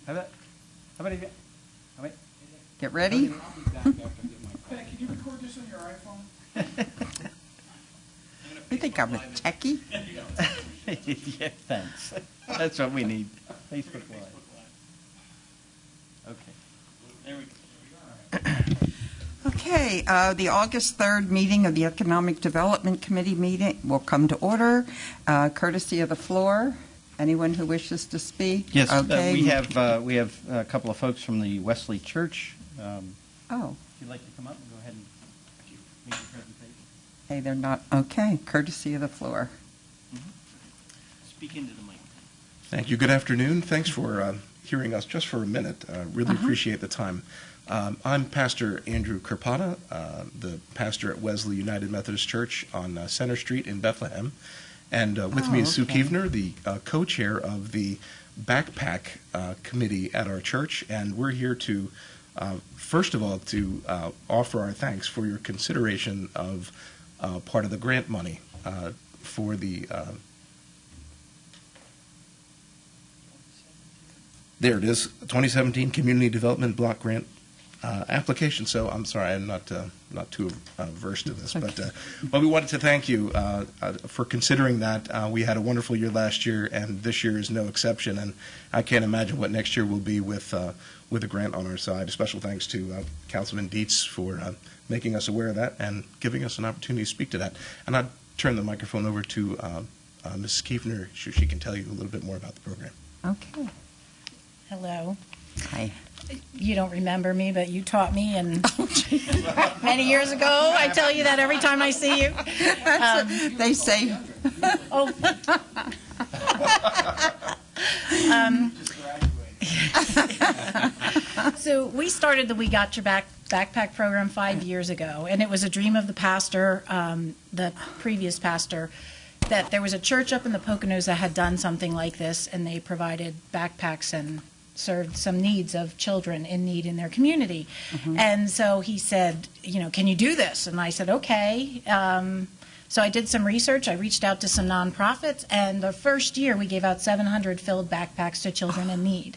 How about it? Get ready. Hey, can you record this on your iPhone? You think I'm a techie? Yeah, thanks. That's what we need. Facebook Live. Okay. There we go. Okay, the August 3rd meeting of the Economic Development Committee meeting will come to order. Courtesy of the floor. Anyone who wishes to speak? Yes, Okay. we have a couple of folks from the Wesley Church. Oh, If you'd like to come up and go ahead and make your presentation. hey, they're not, okay, courtesy of the floor. Speak into the mic. Thank you. Good afternoon. Thanks for hearing us just for a minute. Really appreciate the time. I'm Pastor Andrew Kirpata, the pastor at Wesley United Methodist Church on Center Street in Bethlehem. And with me is Sue Kievner, the co-chair of the Backpack Committee at our church. And we're here to, first of all, to offer our thanks for your consideration of part of the grant money for the there it is, 2017 Community Development Block Grant application. So I'm sorry, I'm not too versed in this, but we wanted to thank you for considering that. We had a wonderful year last year, and this year is no exception. And I can't imagine what next year will be with a grant on our side. A special thanks to Councilman Dietz for making us aware of that and giving us an opportunity to speak to that. And I'd turn the microphone over to Mrs. Kievner, so she can tell you a little bit more about the program. Okay. Hello. Hi. You don't remember me, but you taught me, and many years ago. I tell you that every time I see you. They say. Oh. So we started the We Got Your Back backpack program 5 years ago, and it was a dream of the pastor, the previous pastor, that there was a church up in the Poconos that had done something like this, and they provided backpacks and served some needs of children in need in their community. And so he said, you know, can you do this? And I said, okay. So I did some research. I reached out to some nonprofits, and the first year we gave out 700 filled backpacks to children in need.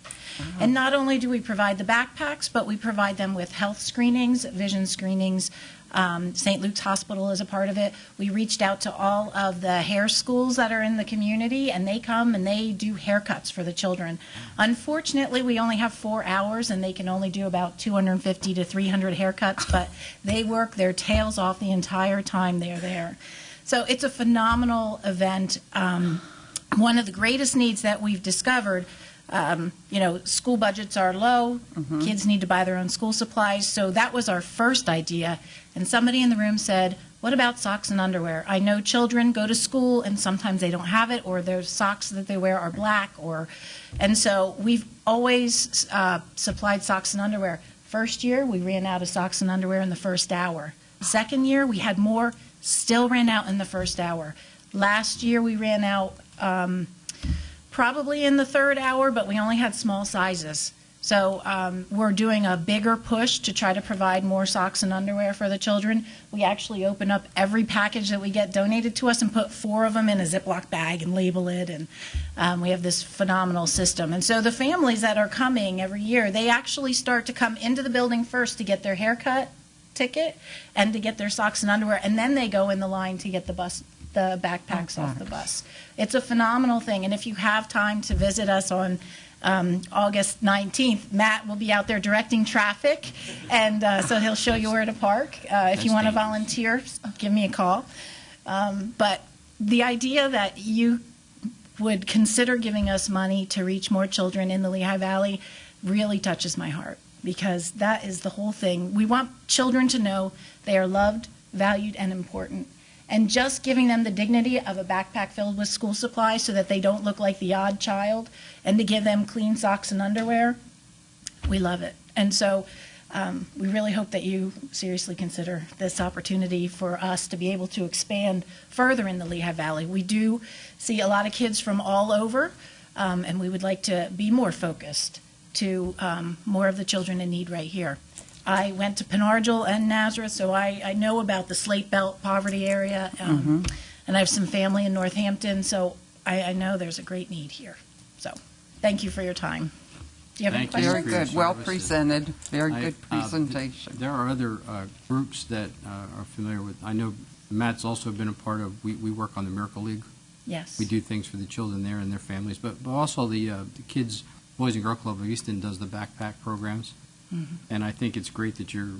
And not only do we provide the backpacks, but we provide them with health screenings, vision screenings. St. Luke's Hospital is a part of it. We reached out to all of the hair schools that are in the community, and they come and they do haircuts for the children. Unfortunately, we only have 4 hours, and they can only do about 250 to 300 haircuts, but they work their tails off the entire time they're there. So it's a phenomenal event. One of the greatest needs that we've discovered, you know, school budgets are low, kids need to buy their own school supplies, so that was our first idea. And somebody in the room said, what about socks and underwear? I know children go to school and sometimes they don't have it, or their socks that they wear are black, and so we've always supplied socks and underwear. First year, we ran out of socks and underwear in the first hour. Second year, we had more, still ran out in the first hour. Last year, we ran out probably in the third hour, but we only had small sizes. So we're doing a bigger push to try to provide more socks and underwear for the children. We actually open up every package that we get donated to us and put 4 of them in a Ziploc bag and label it, and we have this phenomenal system. And so the families that are coming every year, they actually start to come into the building first to get their haircut ticket and to get their socks and underwear, and then they go in the line to get the backpacks off the bus. It's a phenomenal thing, and if you have time to visit us on August 19th, Matt will be out there directing traffic, and so he'll show you where to park. If you want to volunteer, give me a call. But the idea that you would consider giving us money to reach more children in the Lehigh Valley really touches my heart, because that is the whole thing. We want children to know they are loved, valued, and important. And just giving them the dignity of a backpack filled with school supplies so that they don't look like the odd child, and to give them clean socks and underwear, we love it. And so we really hope that you seriously consider this opportunity for us to be able to expand further in the Lehigh Valley. We do see a lot of kids from all over, and we would like to be more focused to more of the children in need right here. I went to Penargil and Nazareth, so I know about the Slate Belt poverty area, and I have some family in Northampton, so I know there's a great need here. So thank you for your time. Do you have any Thank you. questions? Very for your good, well service. presented, very I- good presentation. There are other groups that are familiar with, I know Matt's also been a part of, we work on the Miracle League. Yes. We do things for the children there and their families, but also the kids, Boys and Girl Club of Easton does the backpack programs. And I think it's great that you're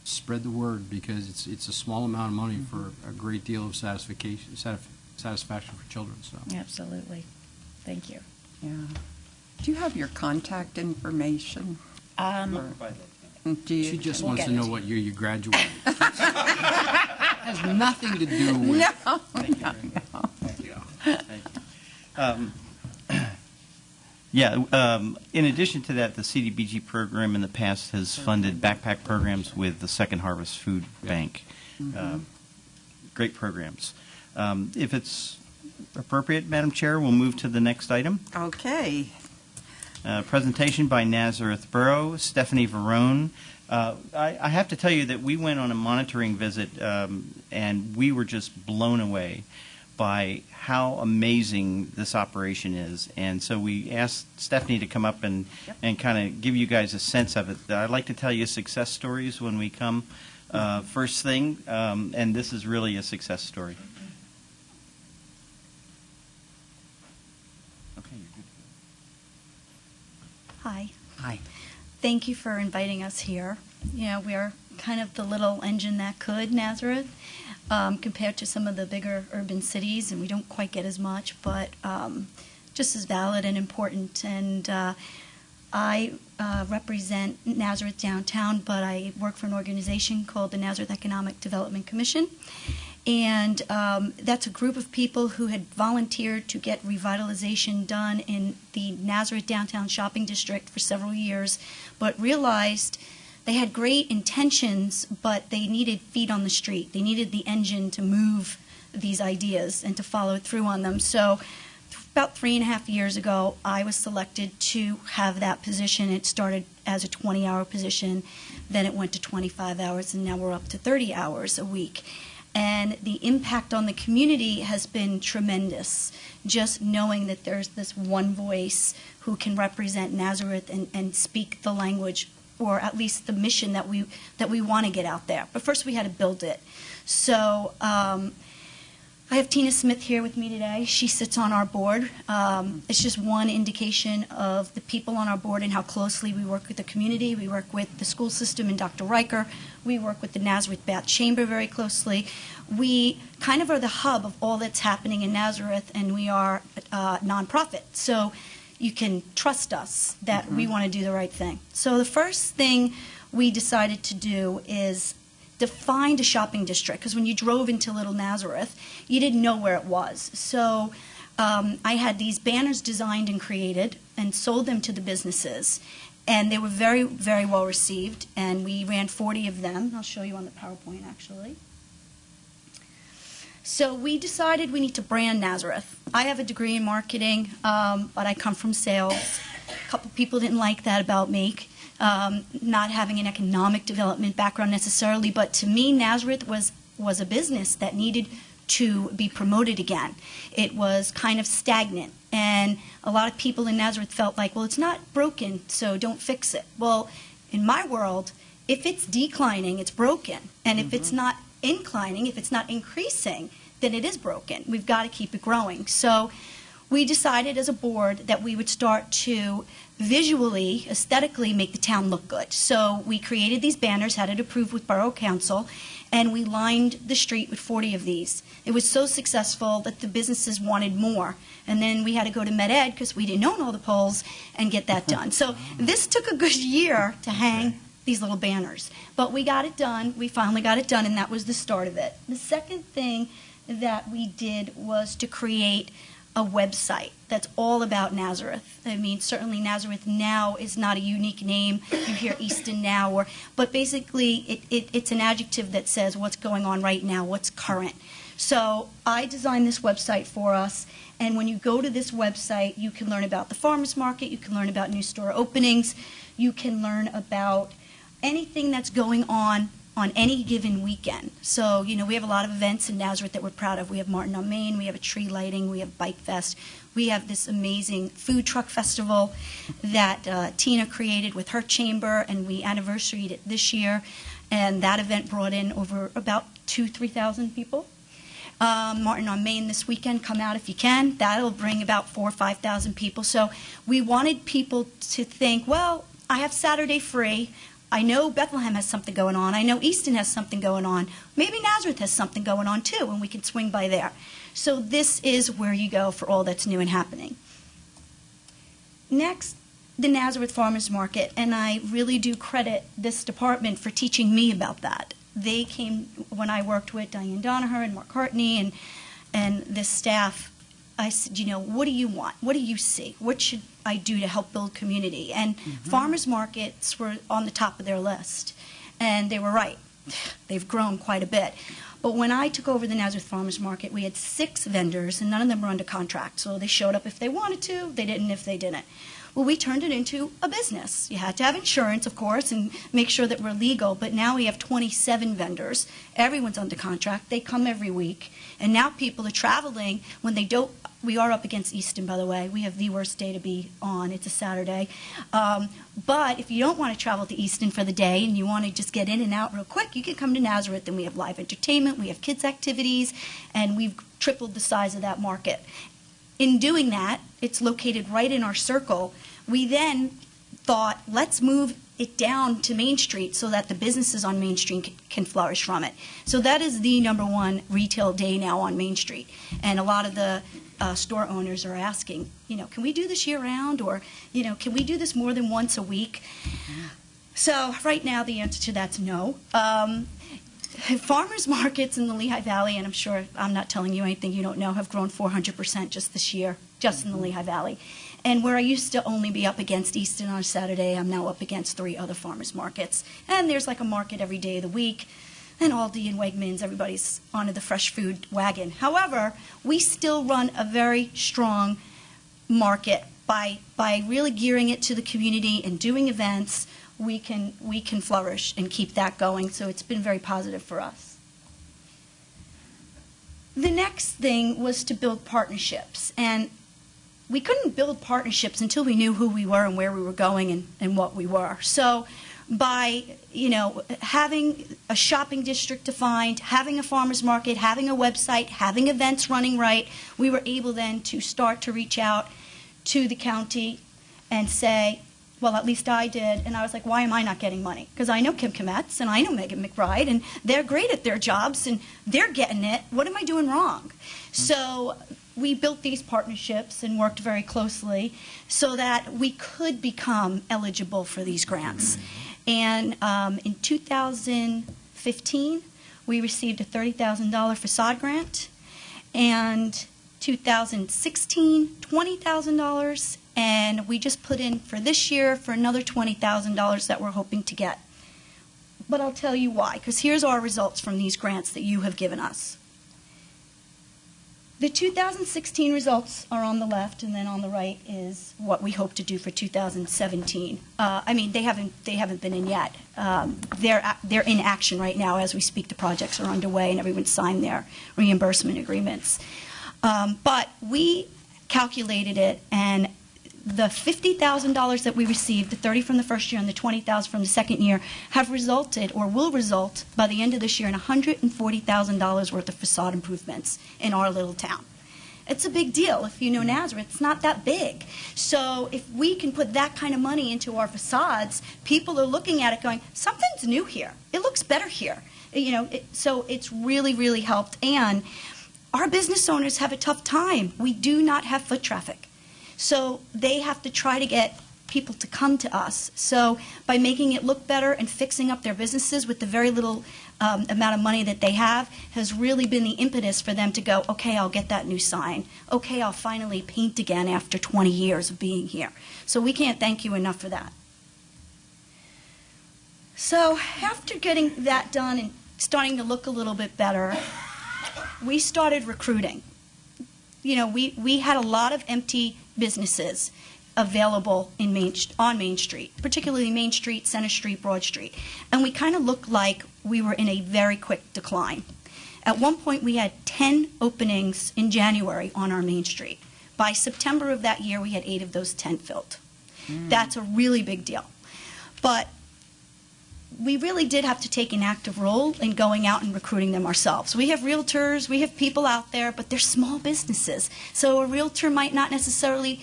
spread the word, because it's a small amount of money for a great deal of satisfaction for children. So Absolutely. Thank you. Yeah. Do you have your contact information? Do you? she just We'll wants get to know it. what year you graduated. Has nothing to do with. No. In addition to that, the CDBG program in the past has funded backpack programs with the Second Harvest Food Bank. Great programs. If it's appropriate, Madam Chair, we'll move to the next item. Okay. Presentation by Nazareth Borough, Stephanie Verone. I have to tell you that we went on a monitoring visit, and we were just blown away by how amazing this operation is. And so we asked Stephanie to come up and kind of give you guys a sense of it. I'd like to tell you success stories when we come first thing, and this is really a success story. Okay, you're good. Hi. Hi. Thank you for inviting us here. You know, we're kind of the little engine that could, Nazareth, compared to some of the bigger urban cities, and we don't quite get as much, but just as valid and important. And I represent Nazareth downtown, but I work for an organization called the Nazareth Economic Development Commission. And that's a group of people who had volunteered to get revitalization done in the Nazareth downtown shopping district for several years, but realized they had great intentions, but they needed feet on the street. They needed the engine to move these ideas and to follow through on them. So about 3.5 years ago, I was selected to have that position. It started as a 20-hour position, then it went to 25 hours, and now we're up to 30 hours a week. And the impact on the community has been tremendous, just knowing that there's this one voice who can represent Nazareth and speak the language, or at least the mission that we want to get out there. But first we had to build it. So I have Tina Smith here with me today. She sits on our board. It's just one indication of the people on our board and how closely we work with the community. We work with the school system and Dr. Riker. We work with the Nazareth Bat Chamber very closely. We kind of are the hub of all that's happening in Nazareth, and we are a nonprofit. So you can trust us that we want to do the right thing. So the first thing we decided to do is defined a shopping district, because when you drove into Little Nazareth, you didn't know where it was. So I had these banners designed and created and sold them to the businesses, and they were very, very well received, and we ran 40 of them. I'll show you on the PowerPoint, actually. So we decided we need to brand Nazareth. I have a degree in marketing, but I come from sales. A couple people didn't like that about me. Not having an economic development background necessarily, but to me, Nazareth was a business that needed to be promoted again. It was kind of stagnant, and a lot of people in Nazareth felt like, well, it's not broken, so don't fix it. Well, in my world, if it's declining, it's broken, and if it's not inclining, if it's not increasing, then it is broken. We've got to keep it growing. So we decided as a board that we would start to visually, aesthetically make the town look good. So we created these banners, had it approved with Borough Council, and we lined the street with 40 of these. It was so successful that the businesses wanted more. And then we had to go to Med-Ed, because we didn't own all the poles, and get that done. So this took a good year to hang these little banners. But we got it done. We finally got it done, and that was the start of it. The second thing that we did was to create a website that's all about Nazareth. I mean, certainly Nazareth Now is not a unique name. You hear Easton Now, but basically it's an adjective that says what's going on right now, what's current. So I designed this website for us, and when you go to this website, you can learn about the farmers market, you can learn about new store openings, you can learn about anything that's going on on any given weekend. So, we have a lot of events in Nazareth that we're proud of. We have Martin on Main, we have a tree lighting, we have Bike Fest, we have this amazing food truck festival that Tina created with her chamber, and we anniversaried it this year. And that event brought in over about 3,000 people. Martin on Main this weekend, come out if you can. That'll bring about 4,000 or 5,000 people. So we wanted people to think, well, I have Saturday free. I know Bethlehem has something going on. I know Easton has something going on. Maybe Nazareth has something going on too, and we can swing by there. So this is where you go for all that's new and happening. Next, the Nazareth Farmers Market, and I really do credit this department for teaching me about that. They came when I worked with Diane Donaher and Mark Hartney and this staff. I said, what do you want? What do you see? What should I do to help build community? And farmers markets were on the top of their list, and they were right. They've grown quite a bit. But when I took over the Nazareth Farmers Market, we had 6 vendors, and none of them were under contract. So they showed up if they wanted to, they didn't if they didn't. Well, we turned it into a business. You had to have insurance, of course, and make sure that we're legal. But now we have 27 vendors. Everyone's under contract. They come every week. And now people are traveling when they don't. We are up against Easton, by the way. We have the worst day to be on. It's a Saturday. But if you don't want to travel to Easton for the day and you want to just get in and out real quick, you can come to Nazareth, and we have live entertainment, we have kids' activities, and we've tripled the size of that market. In doing that, it's located right in our circle. We then thought, let's move it down to Main Street so that the businesses on Main Street can flourish from it. So that is the #1 retail day now on Main Street. And a lot of the store owners are asking, can we do this year-round? Or, can we do this more than once a week? So right now the answer to that's no. Farmers markets in the Lehigh Valley, and I'm sure I'm not telling you anything you don't know, have grown 400% just this year, just in the Lehigh Valley. And where I used to only be up against Easton on a Saturday, I'm now up against 3 other farmers markets. And there's like a market every day of the week. And Aldi and Wegmans, everybody's onto the fresh food wagon. However, we still run a very strong market by really gearing it to the community and doing events. We can flourish and keep that going. So it's been very positive for us. The next thing was to build partnerships. And we couldn't build partnerships until we knew who we were and where we were going and what we were. So by, having a shopping district defined, having a farmer's market, having a website, having events running right, we were able then to start to reach out to the county and say, well, at least I did, and I was like, why am I not getting money? Because I know Kim Kometz and I know Megan McBride, and they're great at their jobs, and they're getting it. What am I doing wrong? So we built these partnerships and worked very closely so that we could become eligible for these grants. And in 2015, we received a $30,000 facade grant, and 2016, $20,000, and we just put in for this year for another $20,000 that we're hoping to get. But I'll tell you why, because here's our results from these grants that you have given us. The 2016 results are on the left, and then on the right is what we hope to do for 2017. They haven't been in yet. They're in action right now as we speak. The projects are underway, and everyone's signed their reimbursement agreements. But we calculated it, and the $50,000 that we received, the $30,000 from the first year and the $20,000 from the second year, have resulted or will result by the end of this year in $140,000 worth of facade improvements in our little town. It's a big deal. If you know Nazareth, it's not that big. So if we can put that kind of money into our facades, people are looking at it going, something's new here. It looks better here. So it's really, really helped. And our business owners have a tough time. We do not have foot traffic. So they have to try to get people to come to us. So by making it look better and fixing up their businesses with the very little amount of money that they have has really been the impetus for them to go, okay, I'll get that new sign. Okay, I'll finally paint again after 20 years of being here. So we can't thank you enough for that. So after getting that done and starting to look a little bit better, we started recruiting. We had a lot of empty businesses. available on Main Street, particularly Main Street, Center Street, Broad Street. And we kind of looked like we were in a very quick decline. At one point, we had 10 openings in January on our Main Street. By September of that year, we had 8 of those 10 filled. That's a really big deal. But we really did have to take an active role in going out and recruiting them ourselves. We have realtors, we have people out there, but they're small businesses. So a realtor might not necessarily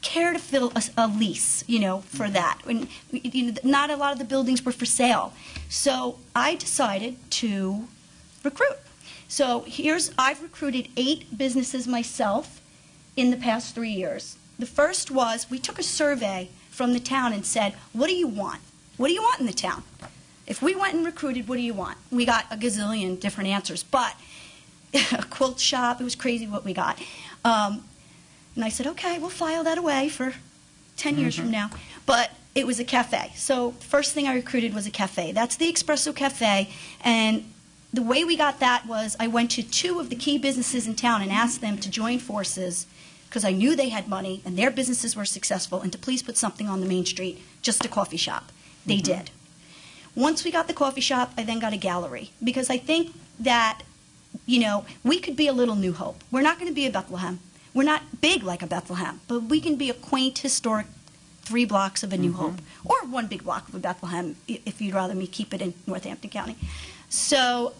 care to fill a lease, for that. And not a lot of the buildings were for sale. So I decided to recruit. So I've recruited 8 businesses myself in the past 3 years. The first was, we took a survey from the town and said, what do you want? What do you want in the town? If we went and recruited, what do you want? We got a gazillion different answers, but a quilt shop, it was crazy what we got. And I said, okay, we'll file that away for 10 years from now. But it was a cafe. So the first thing I recruited was a cafe. That's the Espresso Cafe. And the way we got that was I went to 2 of the key businesses in town and asked them to join forces because I knew they had money and their businesses were successful, and to please put something on the Main Street, just a coffee shop. They did. Once we got the coffee shop, I then got a gallery because I think that, we could be a little New Hope. We're not going to be a Bethlehem. We're not big like a Bethlehem, but we can be a quaint, historic 3 blocks of a New Hope, or 1 big block of a Bethlehem, if you'd rather me keep it in Northampton County. So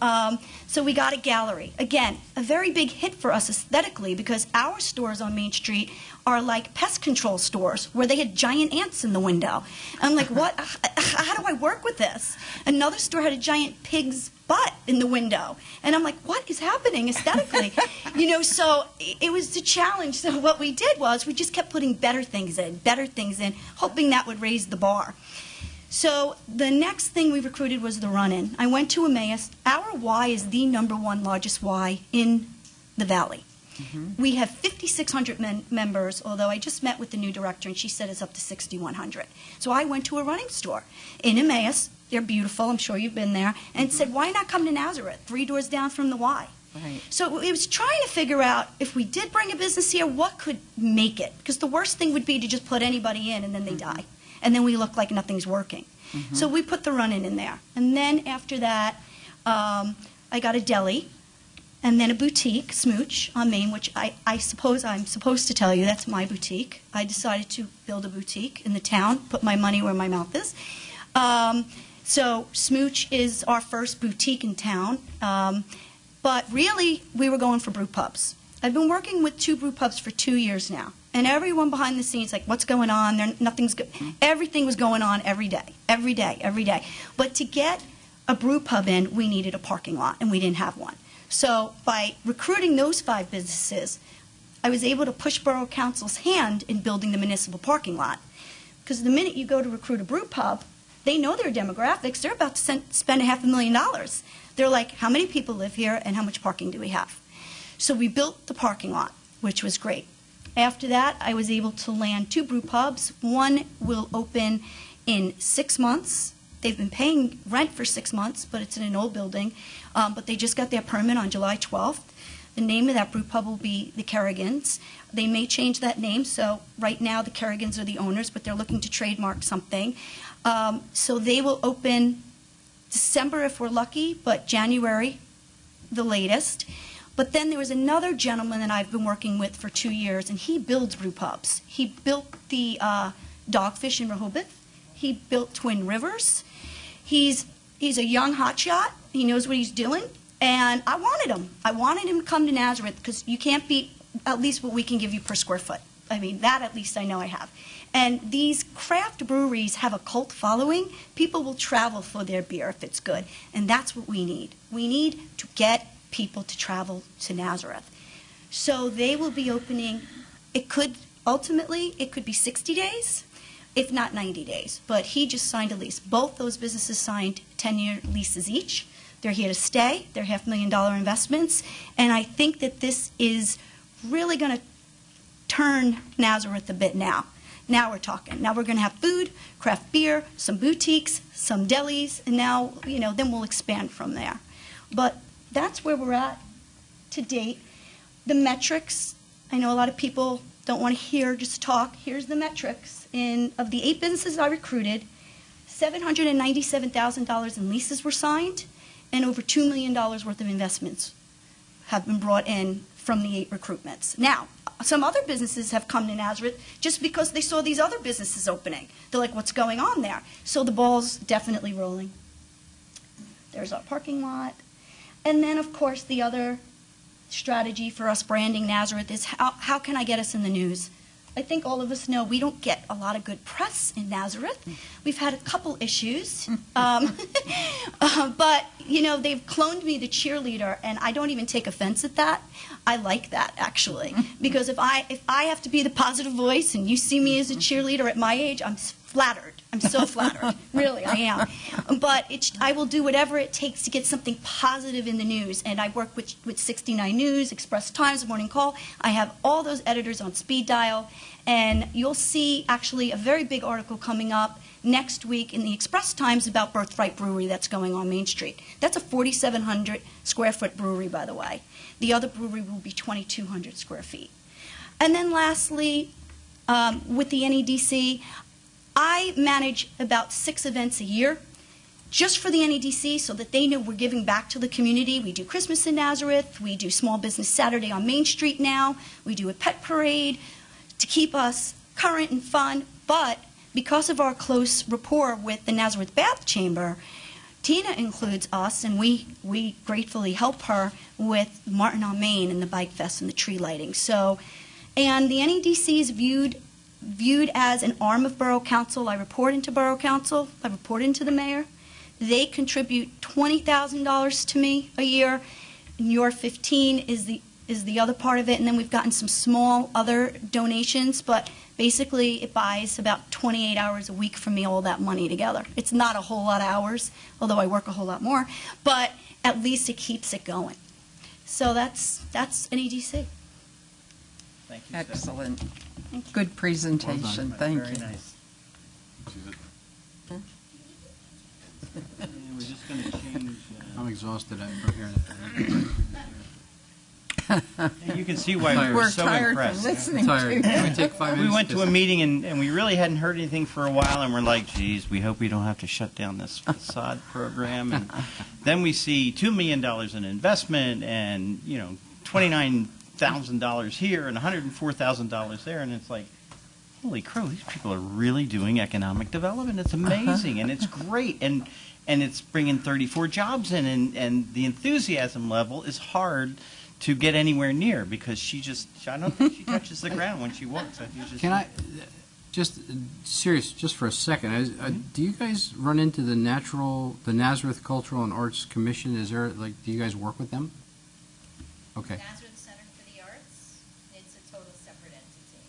we got a gallery. Again, a very big hit for us aesthetically because our stores on Main Street are like pest control stores where they had giant ants in the window. I'm like, what? How do I work with this? Another store had a giant pig's butt in the window. And I'm like, what is happening aesthetically? So it was the challenge. So what we did was we just kept putting better things in, hoping that would raise the bar. So the next thing we recruited was the run-in. I went to Emmaus. Our Y is the #1 largest Y in the Valley. We have 5,600 members, although I just met with the new director, and she said it's up to 6,100. So I went to a running store in Emmaus. They're beautiful. I'm sure you've been there. And said, why not come to Nazareth, 3 doors down from the Y? Right. So it was trying to figure out if we did bring a business here, what could make it? Because the worst thing would be to just put anybody in and then they die. And then we look like nothing's working. So we put the run-in there. And then after that, I got a deli, and then a boutique, Smooch, on Main, which I suppose I'm supposed to tell you that's my boutique. I decided to build a boutique in the town, put my money where my mouth is. So Smooch is our first boutique in town. But really, we were going for brew pubs. I've been working with 2 brew pubs for 2 years now. And everyone behind the scenes, like, what's going on? Nothing's good. Everything was going on every day. But to get a brew pub in, we needed a parking lot, and we didn't have one. So by recruiting those 5 businesses, I was able to push Borough Council's hand in building the municipal parking lot. Because the minute you go to recruit a brew pub, they know their demographics. They're about to spend $500,000. They're like, how many people live here, and how much parking do we have? So we built the parking lot, which was great. After that, I was able to land 2 brew pubs. One will open in 6 months. They've been paying rent for 6 months, but it's in an old building. But they just got their permit on July 12th. The name of that brew pub will be the Kerrigans. They may change that name, so right now the Kerrigans are the owners, but they're looking to trademark something. So they will open December if we're lucky, but January the latest. But then there was another gentleman that I've been working with for 2 years, and he builds brew pubs. He built the Dogfish in Rehoboth. He built Twin Rivers. He's a young hotshot. He knows what he's doing, and I wanted him. I wanted him to come to Nazareth because you can't beat at least what we can give you per square foot. I mean, that at least I know I have. And these craft breweries have a cult following. People will travel for their beer if it's good, and that's what we need. We need to get people to travel to Nazareth. So they will be opening, it could be 60 days, if not 90 days. But he just signed a lease. Both those businesses signed 10-year leases each. They're here to stay. They're $500,000 investments. And I think that this is really going to turn Nazareth a bit now. Now we're talking. Now we're going to have food, craft beer, some boutiques, some delis, and now, then we'll expand from there. But that's where we're at to date. The metrics, I know a lot of people don't want to hear just talk. Here's the metrics. Of the 8 businesses I recruited, $797,000 in leases were signed, and over $2 million worth of investments have been brought in from the 8 recruitments. Now, some other businesses have come to Nazareth just because they saw these other businesses opening. They're like, what's going on there? So the ball's definitely rolling. There's our parking lot. And then, of course, the other strategy for us branding Nazareth is how can I get us in the news? I think all of us know we don't get a lot of good press in Nazareth. We've had a couple issues. But, you know, they've cloned me the cheerleader, and I don't even take offense at that. I like that, actually. Because if I have to be the positive voice and you see me as a cheerleader at my age, I'm flattered. I'm so flattered. Really, I am. But I will do whatever it takes to get something positive in the news. And I work with 69 News, Express Times, Morning Call. I have all those editors on speed dial. And you'll see actually a very big article coming up next week in the Express Times about Birthright Brewery that's going on Main Street. That's a 4,700 square foot brewery, by the way. The other brewery will be 2,200 square feet. And then lastly, with the NEDC, I manage about 6 events a year just for the NEDC so that they know we're giving back to the community. We do Christmas in Nazareth. We do Small Business Saturday on Main Street now. We do a pet parade to keep us current and fun. But because of our close rapport with the Nazareth Bath Chamber, Tina includes us, and we gratefully help her with Martin on Main and the Bike Fest and the tree lighting. So, and the NEDC is viewed as an arm of Borough Council. I report into Borough Council. I report into the mayor. They contribute $20,000 to me a year. And your 15 is the other part of it. And then we've gotten some small other donations, but basically it buys about 28 hours a week for me, all that money together. It's not a whole lot of hours, although I work a whole lot more, but at least it keeps it going. So that's NEDC. Thank you, Excellent. Good presentation. Thank Very you. nice. We're just going to change. I'm exhausted from hearing You can see why we were We're so tired impressed. from listening Tired. to Can we you. take 5 We minutes? went to a meeting and we really hadn't heard anything for a while, and we're like, geez, we hope we don't have to shut down this facade program. And then we see $2 million in investment and, you know, $29,000 here and $104,000 there, and it's like, holy crow, these people are really doing economic development. It's amazing, and it's great, and it's bringing 34 jobs in, and the enthusiasm level is hard to get anywhere near because I don't think she touches the ground when she walks. I think she's Can I, just serious, just for a second, do you guys run into the Nazareth Cultural and Arts Commission? Is there, like, do you guys work with them? Okay. Nazareth Center for the Arts, it's a total separate entity.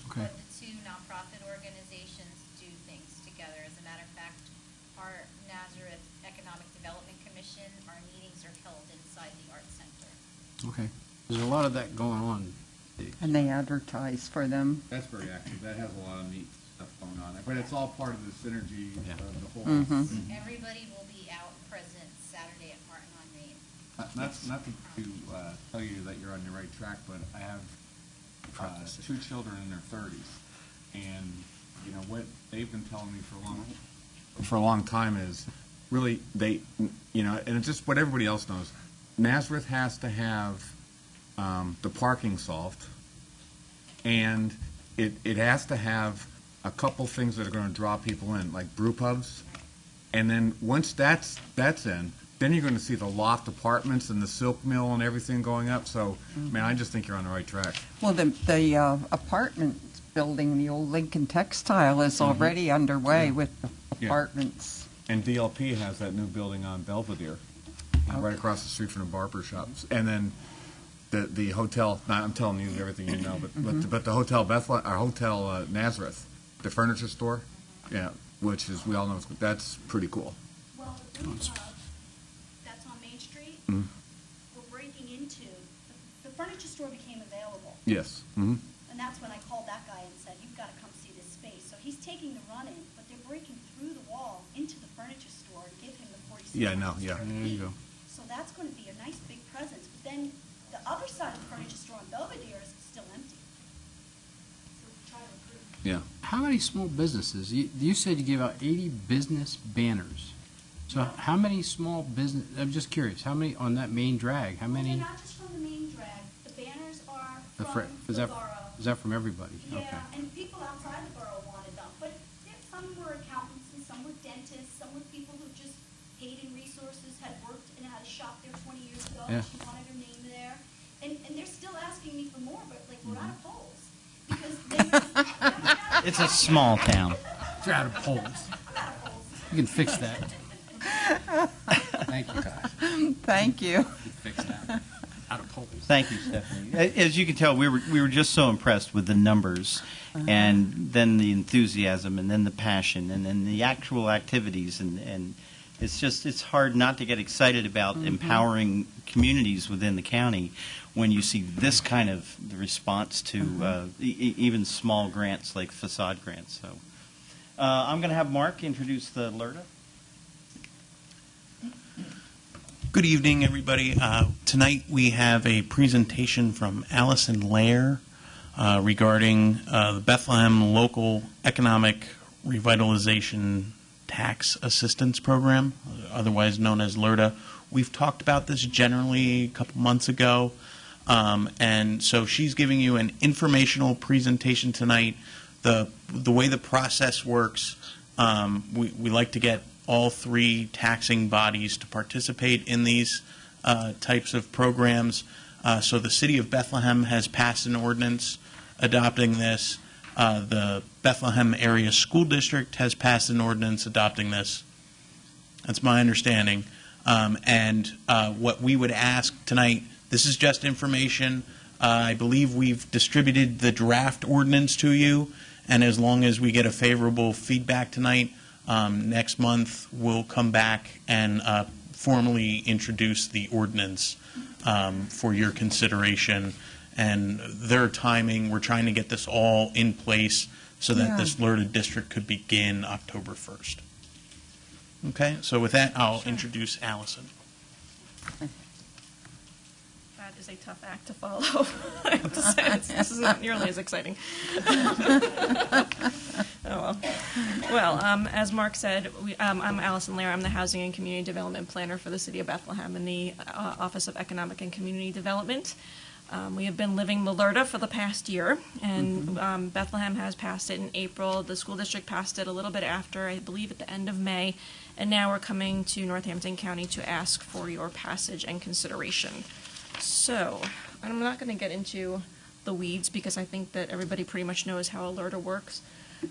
Okay. But the two nonprofit organizations do things together. As a matter of fact, our Nazareth Economic Development Commission, our meetings are held inside the Arts Center. Okay. There's a lot of that going on. And they advertise for them. That's very active. That has a lot of neat stuff going on. But it's all part of the synergy Yeah. of the whole. Everybody will be out and present Saturday at Martin on Main. Not to tell you that you're on the right track, but I have 2 children in their 30s. And, you know, what they've been telling me for a long time is really they, you know, and it's just what everybody else knows. Nazareth has to have the parking solved, and it has to have a couple things that are going to draw people in, like brew pubs. And then once that's in, then you're going to see the loft apartments and the silk mill and everything going up. So, man, I just think you're on the right track. Well, the apartment building, the old Lincoln Textile, is already underway with the Yeah. apartments. And DLP has that new building on Belvedere, right across the street from the barber shops. And then the hotel, I'm telling you everything you know, but the Hotel Bethlehem, our Hotel Nazareth, the furniture store, yeah, which is, we all know, that's pretty cool. Well, the brew pub that's on Main Street, we're breaking into, the furniture store became available. Yes. Mm-hmm. And that's when I called that guy and said, you've got to come see this space. So he's taking the run-in, but they're breaking through the wall into the furniture store to give him the 46 Yeah, I know, yeah. square There you feet. go. So that's going to be a nice big presence. But then the other side of the furniture store on Belvedere is still empty. Yeah. How many small businesses? You said you gave out 80 business banners. So how many small business, I'm just curious, how many on that main drag? How many? They're not just from the main drag. The banners are from Is the that, borough. is that from everybody? Yeah, Okay. and people outside the borough wanted them, but some were accountants and some were dentists, some were people who just paid in resources, had worked and had a shop there 20 years ago, Yeah. and she wanted her name there. And they're still asking me for more, but like we're out of polls. Because they It's a small town. You're out of polls. I'm out of polls. You can fix that. Thank you, guys. Thank you. You can fix that. Out of polls. Thank you, Stephanie. As you can tell, we were just so impressed with the numbers, and then the enthusiasm, and then the passion, and then the actual activities, and it's hard not to get excited about empowering communities within the county when you see this kind of response to even small grants like facade grants. So I'm going to have Mark introduce the LERTA. Good evening, everybody. Tonight we have a presentation from Allison Lair regarding the Bethlehem Local Economic Revitalization Tax Assistance Program, otherwise known as LERTA. We've talked about this generally a couple months ago, and so she's giving you an informational presentation tonight. The way the process works, we like to get all three taxing bodies to participate in these types of programs. So the City of Bethlehem has passed an ordinance adopting this. The Bethlehem Area School District has passed an ordinance adopting this. That's my understanding. And what we would ask tonight, this is just information. I believe we've distributed the draft ordinance to you, and as long as we get a favorable feedback tonight, next month we'll come back and formally introduce the ordinance for your consideration. And their timing, we're trying to get this all in place so that this LERTA district could begin October 1st. Okay, so with that, I'll introduce Allison. That is a tough act to follow. I have to say, this is not nearly as exciting. Oh, well, as Mark said, I'm Allison Lair. I'm the Housing and Community Development Planner for the City of Bethlehem in the Office of Economic and Community Development. We have been living the LERTA for the past year, and Bethlehem has passed it in April. The school district passed it a little bit after, I believe at the end of May, and now we're coming to Northampton County to ask for your passage and consideration. So, I'm not going to get into the weeds because I think that everybody pretty much knows how a LERTA works.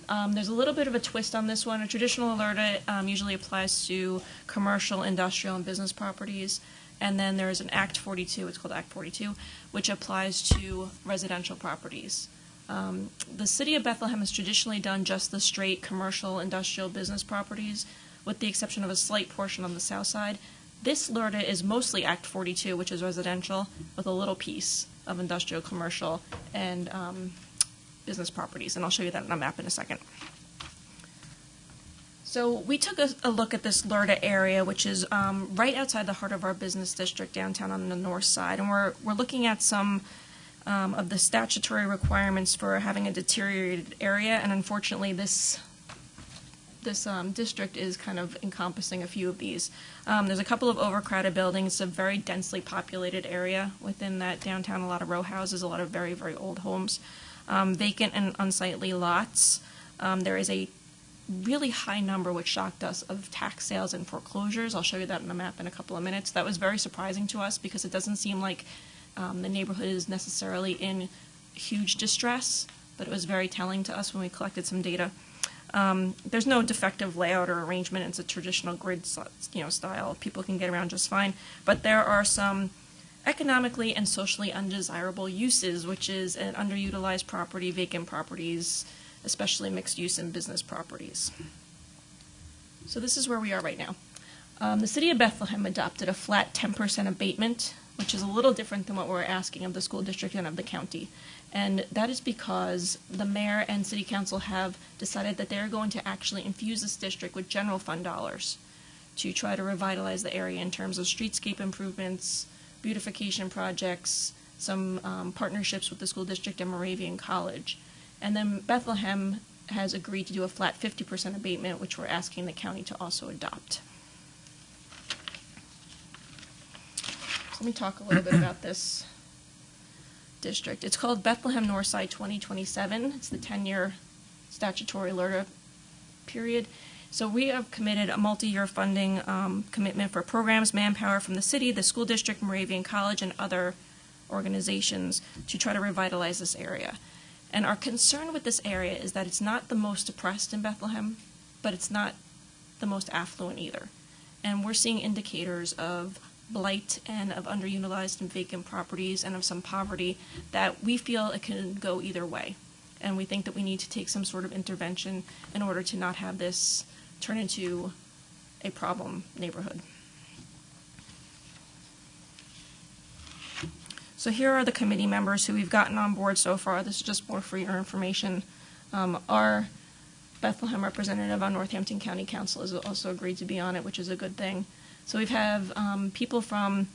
There's a little bit of a twist on this one. A traditional LERTA usually applies to commercial, industrial, and business properties. And then there's an Act 42, it's called Act 42, which applies to residential properties. The City of Bethlehem has traditionally done just the straight commercial, industrial, business properties, with the exception of a slight portion on the south side. This LERTA is mostly Act 42, which is residential, with a little piece of industrial, commercial, and business properties. And I'll show you that on a map in a second. So we took a look at this LERTA area, which is right outside the heart of our business district downtown on the north side. And we're looking at some of the statutory requirements for having a deteriorated area. And unfortunately, this district is kind of encompassing a few of these. There's a couple of overcrowded buildings. It's a very densely populated area within that downtown, a lot of row houses, a lot of very, very old homes, vacant and unsightly lots. There is a really high number, which shocked us, of tax sales and foreclosures. I'll show you that on the map in a couple of minutes. That was very surprising to us because it doesn't seem like the neighborhood is necessarily in huge distress, but it was very telling to us when we collected some data. There's no defective layout or arrangement. It's a traditional grid style. People can get around just fine. But there are some economically and socially undesirable uses, which is an underutilized property, vacant properties, especially mixed use and business properties. So this is where we are right now. The City of Bethlehem adopted a flat 10% abatement, which is a little different than what we're asking of the school district and of the county. And that is because the mayor and city council have decided that they're going to actually infuse this district with general fund dollars to try to revitalize the area in terms of streetscape improvements, beautification projects, some partnerships with the school district and Moravian College. And then Bethlehem has agreed to do a flat 50% abatement, which we're asking the county to also adopt. So let me talk a little bit about this district. It's called Bethlehem Northside 2027. It's the 10-year statutory LERTA period. So we have committed a multi-year funding commitment for programs, manpower from the city, the school district, Moravian College, and other organizations to try to revitalize this area. And our concern with this area is that it's not the most depressed in Bethlehem, but it's not the most affluent either. And we're seeing indicators of blight and of underutilized and vacant properties and of some poverty that we feel it can go either way. And we think that we need to take some sort of intervention in order to not have this turn into a problem neighborhood. So here are the committee members who we've gotten on board so far. This is just more for your information. Our Bethlehem representative on Northampton County Council has also agreed to be on it, which is a good thing. So we have people from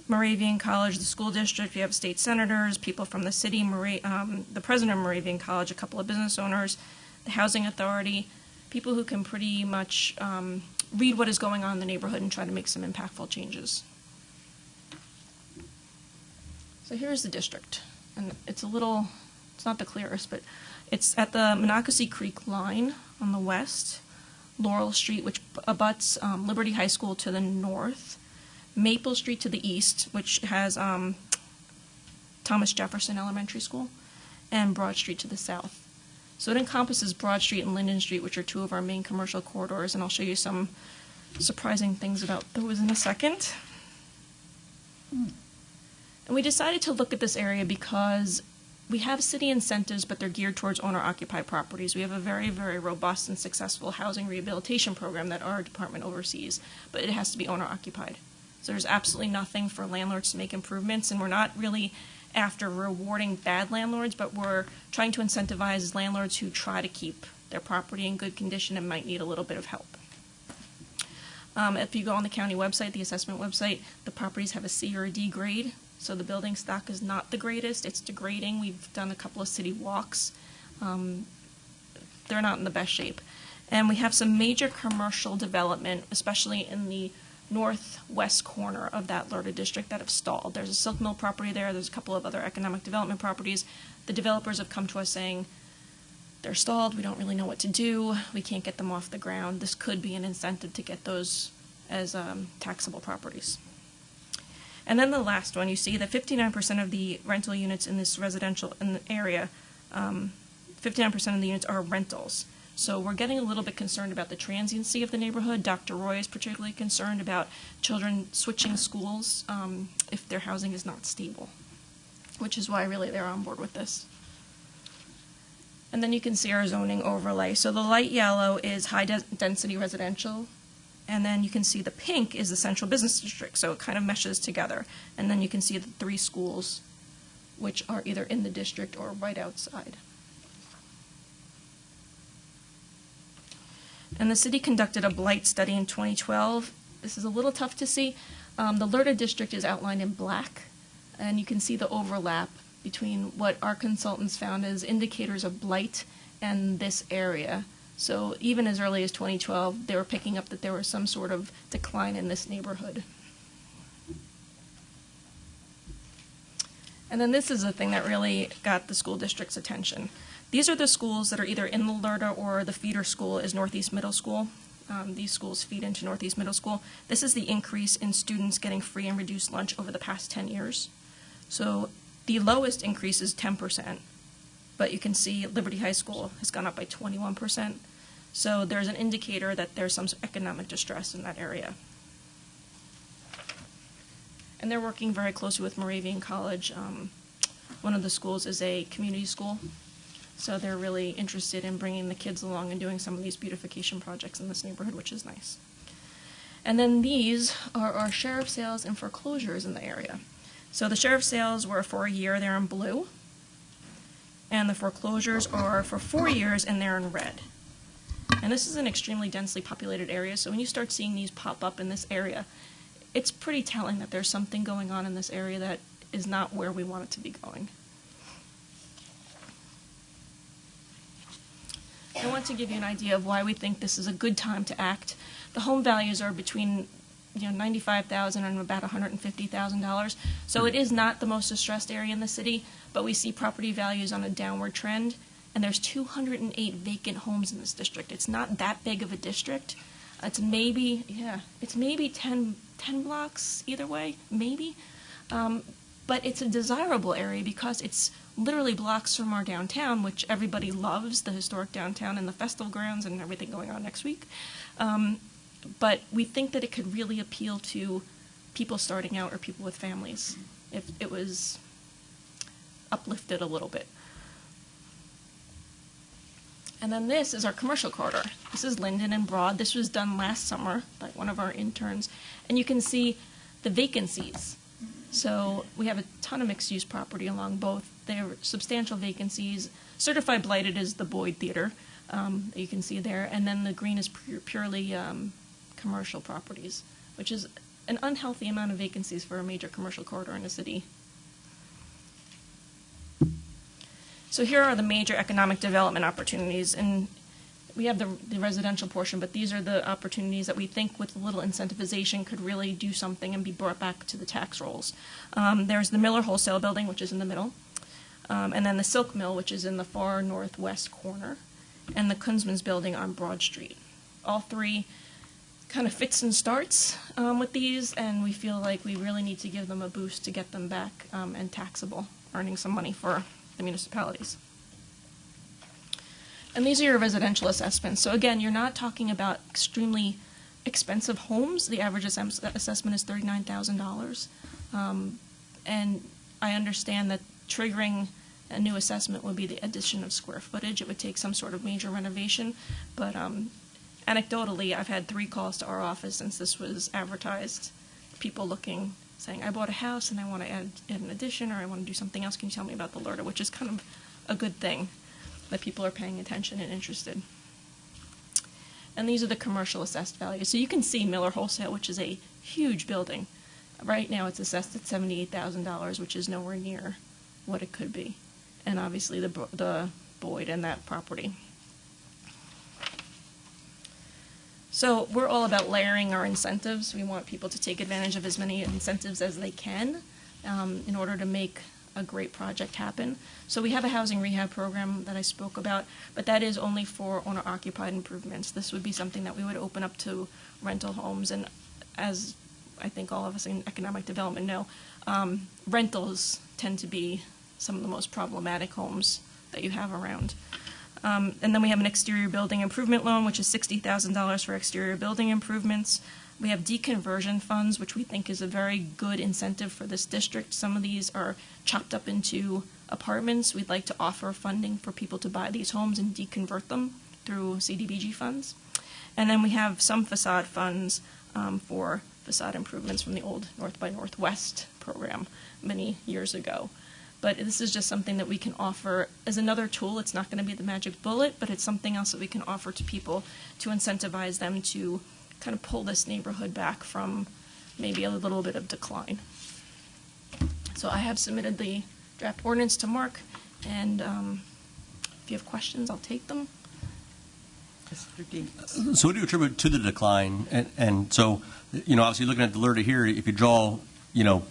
Moravian College, the school district, we have state senators, people from the city, the president of Moravian College, a couple of business owners, the housing authority, people who can pretty much read what is going on in the neighborhood and try to make some impactful changes. So here's the district, and it's not the clearest, but it's at the Monocacy Creek line on the west, Laurel Street, which abuts Liberty High School to the north, Maple Street to the east, which has Thomas Jefferson Elementary School, and Broad Street to the south. So it encompasses Broad Street and Linden Street, which are two of our main commercial corridors, and I'll show you some surprising things about those in a second. And we decided to look at this area because we have city incentives, but they're geared towards owner-occupied properties. We have a very, very robust and successful housing rehabilitation program that our department oversees, but it has to be owner-occupied. So there's absolutely nothing for landlords to make improvements, and we're not really after rewarding bad landlords, but we're trying to incentivize landlords who try to keep their property in good condition and might need a little bit of help. If you go on the county website, the assessment website, the properties have a C or a D grade. So the building stock is not the greatest. It's degrading. We've done a couple of city walks. They're not in the best shape. And we have some major commercial development, especially in the northwest corner of that LERTA district, that have stalled. There's a silk mill property there. There's a couple of other economic development properties. The developers have come to us saying, they're stalled. We don't really know what to do. We can't get them off the ground. This could be an incentive to get those as taxable properties. And then the last one, you see that 59% of the rental units in this residential area, 59% of the units are rentals. So we're getting a little bit concerned about the transiency of the neighborhood. Dr. Roy is particularly concerned about children switching schools if their housing is not stable, which is why really they're on board with this. And then you can see our zoning overlay. So the light yellow is high density residential. And then you can see the pink is the central business district, so it kind of meshes together. And then you can see the 3 schools, which are either in the district or right outside. And the city conducted a blight study in 2012. This is a little tough to see. The LERTA district is outlined in black, and you can see the overlap between what our consultants found as indicators of blight and this area. So even as early as 2012, they were picking up that there was some sort of decline in this neighborhood. And then this is the thing that really got the school district's attention. These are the schools that are either in the LERTA or the feeder school is Northeast Middle School. These schools feed into Northeast Middle School. This is the increase in students getting free and reduced lunch over the past 10 years. So the lowest increase is 10%. But you can see Liberty High School has gone up by 21%. So there's an indicator that there's some economic distress in that area. And they're working very closely with Moravian College. One of the schools is a community school. So they're really interested in bringing the kids along and doing some of these beautification projects in this neighborhood, which is nice. And then these are our sheriff sales and foreclosures in the area. So the sheriff sales were for a year, they're in blue. And the foreclosures are for 4 years, and they're in red. And this is an extremely densely populated area, so when you start seeing these pop up in this area, it's pretty telling that there's something going on in this area that is not where we want it to be going. I want to give you an idea of why we think this is a good time to act. The home values are between $95,000 and about $150,000. So it is not the most distressed area in the city, but we see property values on a downward trend, and there's 208 vacant homes in this district. It's not that big of a district. It's maybe 10 blocks either way, maybe. But it's a desirable area because it's literally blocks from our downtown, which everybody loves, the historic downtown and the festival grounds and everything going on next week. But we think that it could really appeal to people starting out or people with families if it was uplifted a little bit. And then this is our commercial corridor. This is Linden and Broad. This was done last summer by one of our interns. And you can see the vacancies. So we have a ton of mixed-use property along both. They're substantial vacancies. Certified blighted is the Boyd Theater, you can see there. And then the green is purely commercial properties, which is an unhealthy amount of vacancies for a major commercial corridor in the city. So here are the major economic development opportunities, and we have the residential portion, but these are the opportunities that we think with a little incentivization could really do something and be brought back to the tax rolls. There's the Miller Wholesale Building, which is in the middle, and then the Silk Mill, which is in the far northwest corner, and the Kunzman's Building on Broad Street. All three kind of fits and starts with these, and we feel like we really need to give them a boost to get them back and taxable, earning some money for the municipalities. And these are your residential assessments. So again, you're not talking about extremely expensive homes. The average assessment is $39,000. And I understand that triggering a new assessment would be the addition of square footage. It would take some sort of major renovation. But anecdotally, I've had 3 calls to our office since this was advertised. People looking, saying, I bought a house and I want to add an addition, or I want to do something else. Can you tell me about the LERTA? Which is kind of a good thing, that people are paying attention and interested. And these are the commercial assessed values. So you can see Miller Wholesale, which is a huge building. Right now it's assessed at $78,000, which is nowhere near what it could be. And obviously the Boyd and that property. So we're all about layering our incentives. We want people to take advantage of as many incentives as they can in order to make a great project happen. So we have a housing rehab program that I spoke about, but that is only for owner-occupied improvements. This would be something that we would open up to rental homes, and as I think all of us in economic development know, rentals tend to be some of the most problematic homes that you have around. And then we have an exterior building improvement loan, which is $60,000 for exterior building improvements. We have deconversion funds, which we think is a very good incentive for this district. Some of these are chopped up into apartments. We'd like to offer funding for people to buy these homes and deconvert them through CDBG funds. And then we have some facade funds for facade improvements from the old North by Northwest program many years ago. But this is just something that we can offer as another tool. It's not going to be the magic bullet, but it's something else that we can offer to people to incentivize them to kind of pull this neighborhood back from maybe a little bit of decline. So I have submitted the draft ordinance to Mark, and if you have questions, I'll take them. So what do you attribute to the decline? And so, obviously looking at the LERTA here, if you draw,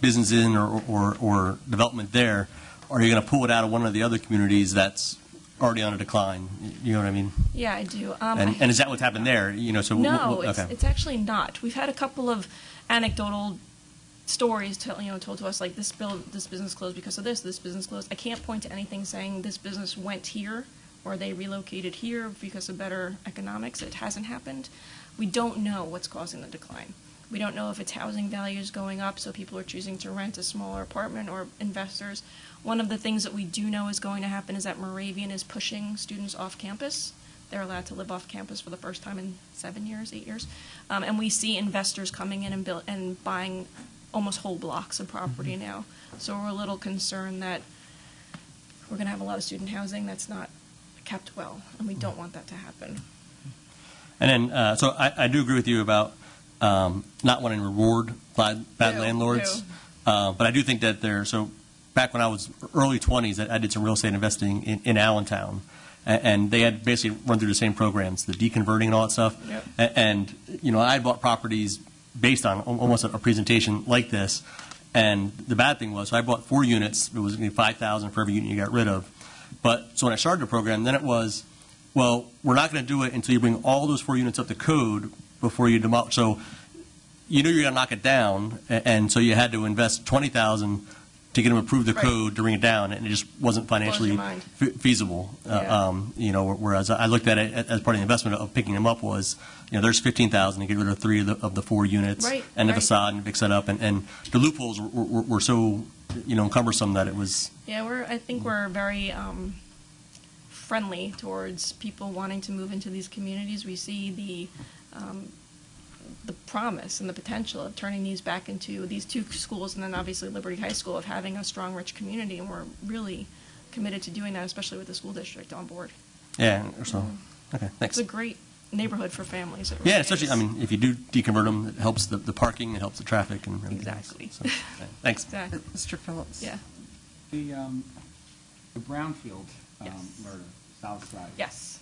business in or development there, are you going to pull it out of one of the other communities that's already on a decline? You know what I mean? Yeah, I do. And is that what's happened there? So no, okay. It's actually not. We've had a couple of anecdotal stories told to us, like this business closed because of this business closed. I can't point to anything saying this business went here or they relocated here because of better economics. It hasn't happened. We don't know what's causing the decline. We don't know if it's housing values going up, so people are choosing to rent a smaller apartment, or investors. One of the things that we do know is going to happen is that Moravian is pushing students off campus. They're allowed to live off campus for the first time in 7 years, 8 years. And we see investors coming in and buying almost whole blocks of property now. So we're a little concerned that we're going to have a lot of student housing that's not kept well, and we don't want that to happen. And then, so I do agree with you about not wanting to reward bad landlords, but I do think that so back when I was early 20s, I did some real estate investing in Allentown, and they had basically run through the same programs, the deconverting and all that stuff. Yep. And I bought properties based on almost a presentation like this. And the bad thing was, so I bought 4 units. It was going to be $5,000 for every unit you got rid of. But so when I started the program, then it was, well, we're not going to do it until you bring all those 4 units up to code before you demolish. So you're going to knock it down, and so you had to invest $20,000 to get them to approve the code to bring it down, and it just wasn't financially feasible. Yeah. Whereas I looked at it as part of the investment of picking them up was, there's $15,000 to get rid of 3 of the 4 units, and the facade and fix that up, and the loopholes were so cumbersome that it was. Yeah, I think we're very friendly towards people wanting to move into these communities. We see the promise and the potential of turning these back into these 2 schools, and then obviously Liberty High School, of having a strong, rich community, and we're really committed to doing that, especially with the school district on board. Yeah, so, okay, thanks. It's a great neighborhood for families. It really yeah, especially, is. If you do deconvert them, it helps the parking, it helps the traffic, and everything Exactly. else. So, thanks. Exactly. Mr. Phillips? Yeah. The brownfield, Yes. LERTA, south side. Yes.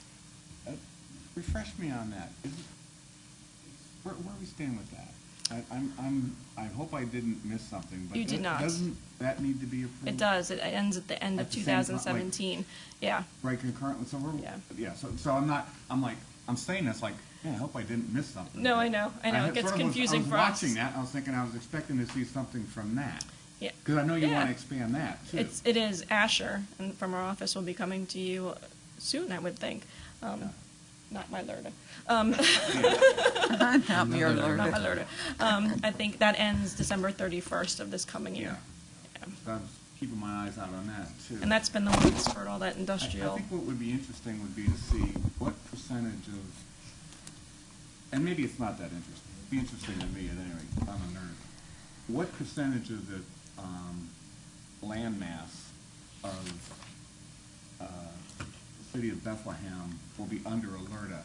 Refresh me on that. Where are we staying with that? I hope I didn't miss something, but You did not. Doesn't that need to be approved? It does. It ends at the end of At the same time, 2017. Yeah. Right, concurrently, so we're, Yeah. so I'm saying this like, I hope I didn't miss something. No, I know. It gets confusing for us. I was watching that, I was thinking I was expecting to see something from that. Yeah. Because I know you Yeah. want to expand that, too. It is Asher, and from our office will be coming to you soon, I would think. Not my LERTA. Not your Not my LERTA. LERTA. I think that ends December 31st of this coming year. Yeah. I was keeping my eyes out on that, too. And that's been the one that spurred all that I industrial. think what would be interesting would be to see what percentage of, and maybe it's not that interesting, it'd be interesting to me at any rate, I'm a nerd. What percentage of the land mass of the city of Bethlehem will be under a LERTA?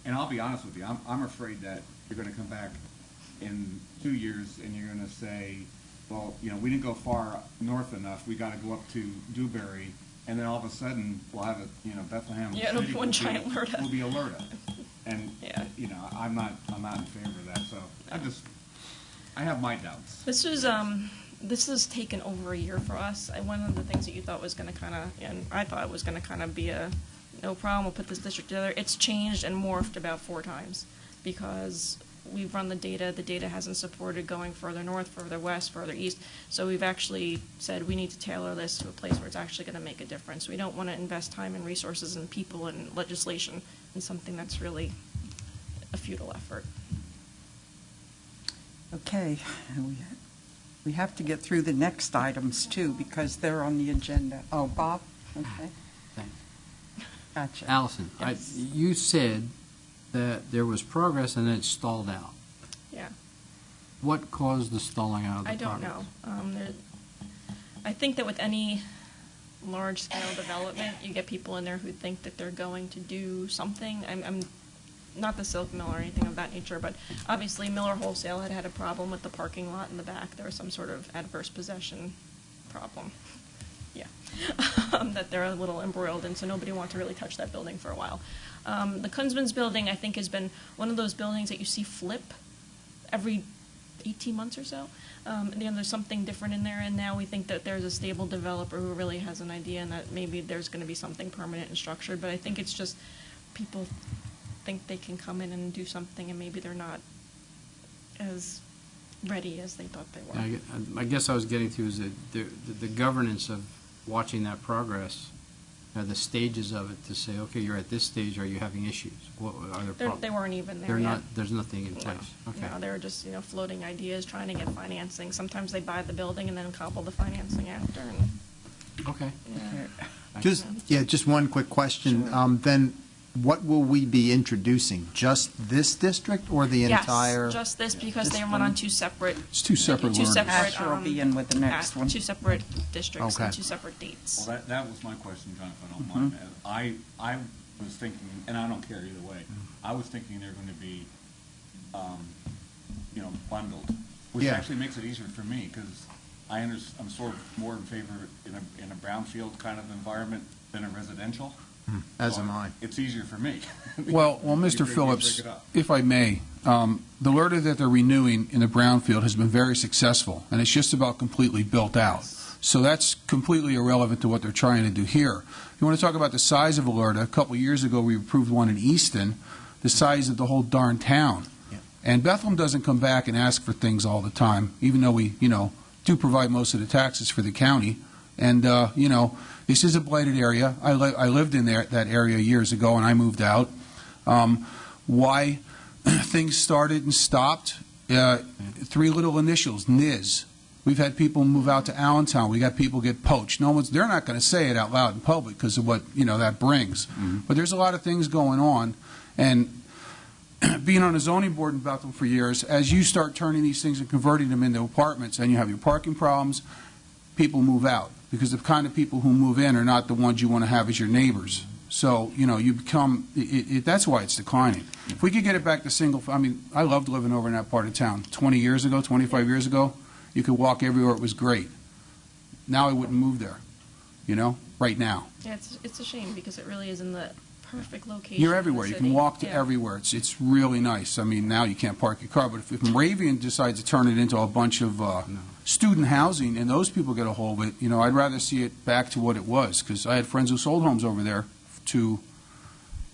And I'll be honest with you, I'm afraid that you're going to come back in 2 years and you're going to say, well, we didn't go far north enough, we got to go up to Dewberry, and then all of a sudden we'll have Bethlehem Yeah, it'll City be one giant LERTA. will be a LERTA. And, Yeah. I'm not in favor of that, so I have my doubts. This has taken over a year for us. One of the things that you thought was going to and I thought it was going to be a no problem, we'll put this district together. It's changed and morphed about 4 times because we've run the data hasn't supported going further north, further west, further east. So we've actually said we need to tailor this to a place where it's actually going to make a difference. We don't want to invest time and resources and people and legislation in something that's really a futile effort. Okay. We have to get through the next items, too, because they're on the agenda. Oh, Bob? Okay. Thanks. Gotcha. Allison, Yes. you said that there was progress and then it stalled out. Yeah. What caused the stalling out of the I don't progress? know. I think that with any large-scale development, you get people in there who think that they're going to do something. I'm not the Silk Mill or anything of that nature, but obviously Miller Wholesale had a problem with the parking lot in the back. There was some sort of adverse possession problem. Yeah. That they're a little embroiled in, so nobody wanted to really touch that building for a while. The Kunzman's building, I think, has been one of those buildings that you see flip every 18 months or so. There's something different in there, and now we think that there's a stable developer who really has an idea and that maybe there's going to be something permanent and structured, but I think it's just people think they can come in and do something, and maybe they're not as ready as they thought they were. I guess I was getting to is that the governance of watching that progress, the stages of it to say, okay, you're at this stage, are you having issues? What are there problems? They weren't even there They're yet. not. There's nothing in place. Okay. No, they were just floating ideas, trying to get financing. Sometimes they buy the building and then cobble the financing after. And, Okay. yeah. Just one quick question. Then what will we be introducing? Just this district or the entire? Yes, just this because they run on 2 separate. It's 2 separate Two learners. separate. Asher will be in with the next one. 2 separate districts and Okay. 2 separate dates. Well, that was my question, John, if I don't mind. I was thinking, and I don't care either way, I was thinking they're going to be, bundled, which Yeah. actually makes it easier for me, because I'm sort of more in favor in a brownfield kind of environment than a residential. As am I. It's easier for me. Well, Mr. You Phillips, break it up. if I may, the LERTA that they're renewing in the brownfield has been very successful, and it's just about completely built out. So that's completely irrelevant to what they're trying to do here. You want to talk about the size of a LERTA? A couple years ago, we approved one in Easton, the size of the whole darn town. Yeah. And Bethlehem doesn't come back and ask for things all the time, even though we, do provide most of the taxes for the county. And, this is a blighted area. I lived in that area years ago, and I moved out. Why things started and stopped, 3 little initials, NIS. We've had people move out to Allentown. We got people get poached. They're not going to say it out loud in public because of what, that brings. Mm-hmm. But there's a lot of things going on. And being on a zoning board in Bethlehem for years, as you start turning these things and converting them into apartments and you have your parking problems, people move out because the kind of people who move in are not the ones you want to have as your neighbors. So, you become, that's why it's declining. If we could get it back to single, I loved living over in that part of town. 20 years ago, 25 years ago, you could walk everywhere. It was great. Now I wouldn't move there, right now. Yeah, it's a shame because it really is in the perfect location. You're in the everywhere. You city. can walk to Yeah. everywhere. It's really nice. Now you can't park your car, but if Moravian decides to turn it into a bunch of student housing and those people get a hold of it, I'd rather see it back to what it was because I had friends who sold homes over there to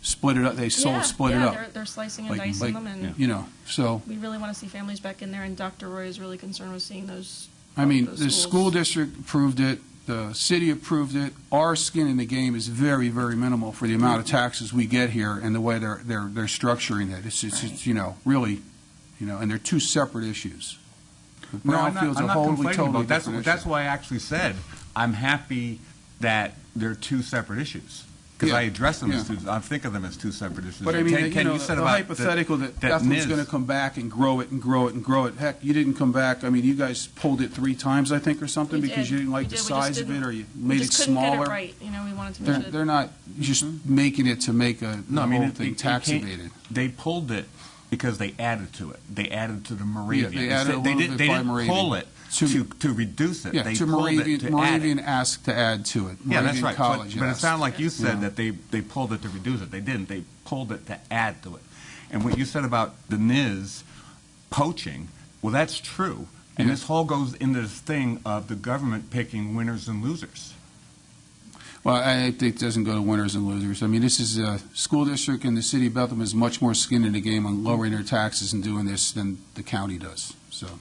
split it up. They split it up. They're slicing and dicing them, and so. we really want to see families back in there. And Dr. Roy is really concerned with seeing those. The those school district approved it. The city approved it. Our skin in the game is very, very minimal for the amount of taxes we get here and the way they're structuring it. It's really, and they're 2 separate issues. The No, I'm brownfield's not a wholly, complaining totally about different issue. that's why I actually said I'm happy that they're 2 separate issues. Because Yeah. I address them as Yeah. I think of them as 2 separate issues. But Ken, you said the about hypothetical that Bethleham's NIS. going to come back and grow it and grow it and grow it. Heck, you didn't come back. You guys pulled it 3 times, I think, or something, We because did. you didn't like We the did. We size just of it, didn't- or you We made it just couldn't smaller. get it right. We wanted to make sure. They're not just making it to make the whole thing tax can't- evaded. They pulled it because they added to it. They added to the Moravian. Yeah, they added a little bit they by didn't Moravian. pull it to reduce it. Yeah, they to pulled Moravian, it to Moravian add it. asked to add to it. Yeah, that's Moravian right. College, But it asked. sounded like you said Yeah. that they pulled it to reduce it. They didn't. They pulled it to add to it. And what you said about the NIS poaching, well, that's true. And Yeah. this whole goes into this thing of the government picking winners and losers. Well, I think it doesn't go to winners and losers. This is a school district, and the city of Bethlehem has much more skin in the game on lowering their taxes and doing this than the county does. So,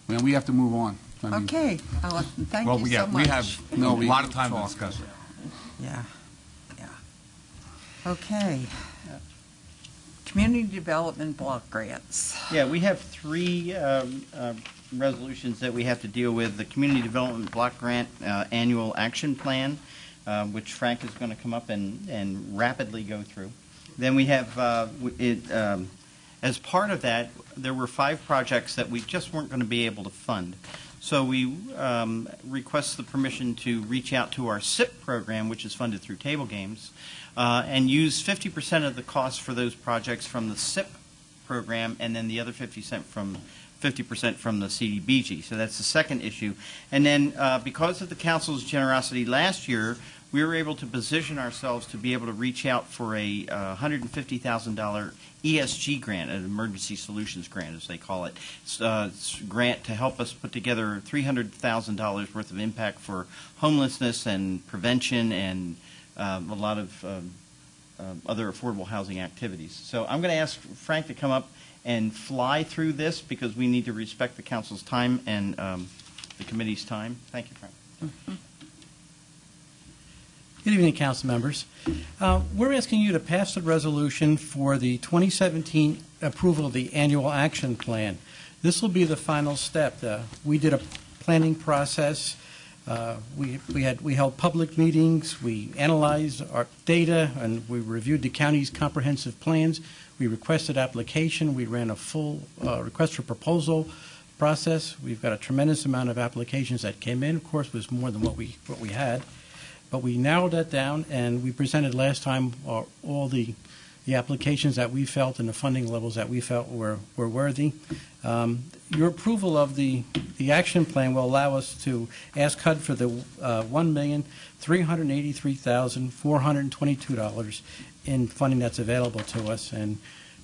we have to move on. Okay, Allison, thank you so much. We have a lot of time to discuss it. Yeah. Okay. Community development block grants. Yeah, we have 3 resolutions that we have to deal with. The Community Development Block Grant Annual Action Plan, which Frank is going to come up and rapidly go through. Then we have, as part of that, there were 5 projects that we just weren't going to be able to fund. So we request the permission to reach out to our CIPP program, which is funded through table games, and use 50% of the cost for those projects from the CIPP program, and then the other 50% from the CDBG. So that's the second issue. And then because of the council's generosity last year, we were able to position ourselves to be able to reach out for a $150,000 ESG grant, an emergency solutions grant, as they call it. It's a grant to help us put together $300,000 worth of impact for homelessness and prevention and a lot of other affordable housing activities. So I'm going to ask Frank to come up and fly through this because we need to respect the council's time and the committee's time. Thank you, Frank. Mm-hmm. Good evening, council members. We're asking you to pass the resolution for the 2017 approval of the annual action plan. This will be the final step. We did a planning process. We held public meetings. We analyzed our data, and we reviewed the county's comprehensive plans. We requested application. We ran a full request for proposal process. We've got a tremendous amount of applications that came in. Of course, it was more than what we had. But we narrowed that down, and we presented last time all the the applications that we felt and the funding levels that we felt were worthy. Your approval of the action plan will allow us to ask HUD for the $1,383,422 in funding that's available to us. And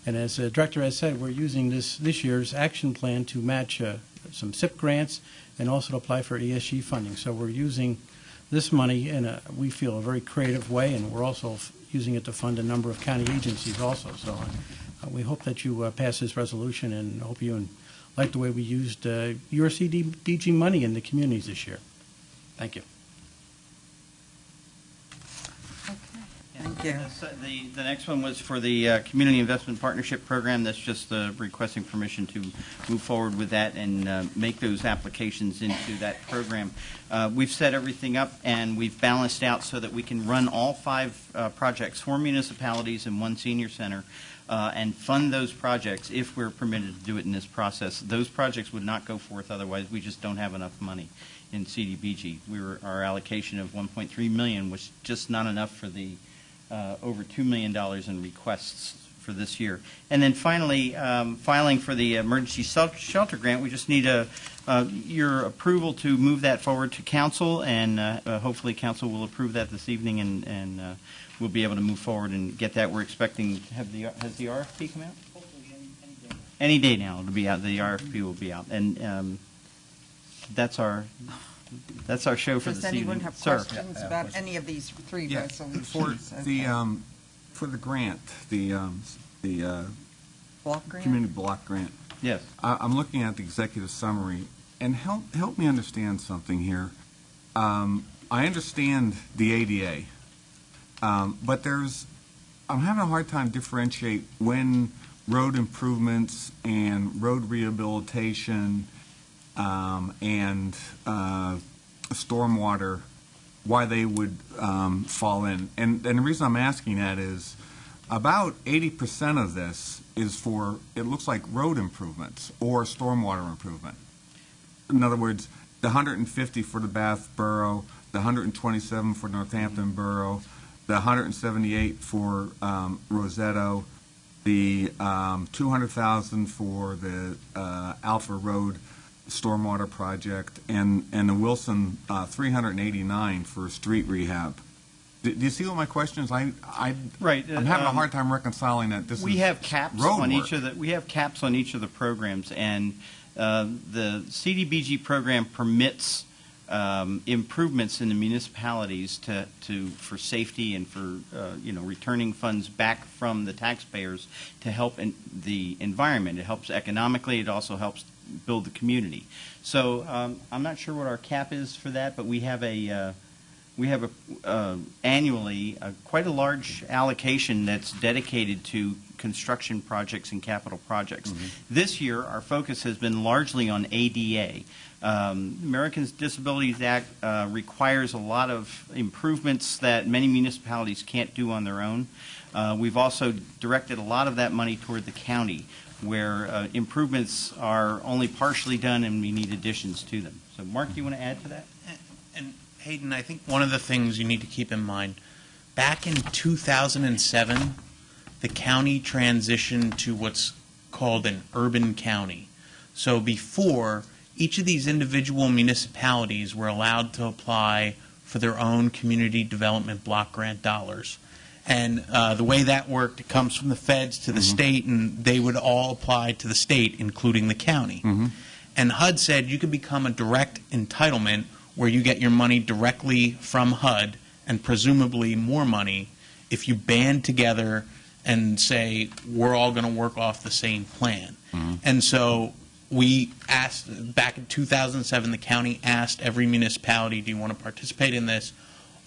as the director has said, we're using this year's action plan to match some CIPP grants and also to apply for ESG funding. So we're using this money in we feel, a very creative way, and we're also using it to fund a number of county agencies also. So we hope that you pass this resolution, and hope you like the way we used your CDBG money in the communities this year. Thank you. Thank you. The next one was for the Community Investment Partnership Program. That's just requesting permission to move forward with that and make those applications into that program. We've set everything up, and we've balanced out so that we can run all 5 projects, 4 municipalities and 1 senior center, and fund those projects if we're permitted to do it in this process. Those projects would not go forth otherwise. We just don't have enough money in CDBG. Our allocation of $1.3 million was just not enough for the over $2 million in requests for this year. And then finally, filing for the emergency shelter grant, we just need your approval to move that forward to council, and hopefully council will approve that this evening, and we'll be able to move forward and get that. We're expecting, has the RFP come out? Hopefully any day now it'll be out. The RFP will be out, and that's our show for this evening. Does anyone have questions about any of these 3 resolutions? For the grant, the block grant? community block grant. Yes. I'm looking at the executive summary, and help me understand something here. I understand the ADA, but I'm having a hard time differentiate when road improvements and road rehabilitation and stormwater, why they would fall in. And the reason I'm asking that is about 80% of this is for, it looks like, road improvements or stormwater improvement. In other words, the 150 for the Bath Borough, the 127 for Northampton Borough, the 178 for Rosetto, the 200,000 for the Alpha Road stormwater project, and the Wilson 389 for street rehab. Do you see what my question is? Right. I'm having a hard time reconciling that. We have caps on each of the programs, and the CDBG program permits improvements in the municipalities for safety and for returning funds back from the taxpayers to help in the environment. It helps economically. It also helps build the community. So I'm not sure what our cap is for that, but we have annually quite a large allocation that's dedicated to construction projects and capital projects. Mm-hmm. This year, our focus has been largely on ADA. Americans with Disabilities Act requires a lot of improvements that many municipalities can't do on their own. We've also directed a lot of that money toward the county, where improvements are only partially done and we need additions to them. So, Mark, you want to add to that? And Hayden, I think one of the things you need to keep in mind, back in 2007, the county transitioned to what's called an urban county. So before, each of these individual municipalities were allowed to apply for their own community development block grant dollars. And the way that worked, it comes from the feds to the state, and they would all apply to the state, including the county. Mm-hmm. And HUD said you could become a direct entitlement where you get your money directly from HUD, and presumably more money if you band together and say, we're all going to work off the same plan. Mm-hmm. And so we asked, back in 2007, the county asked every municipality, do you want to participate in this?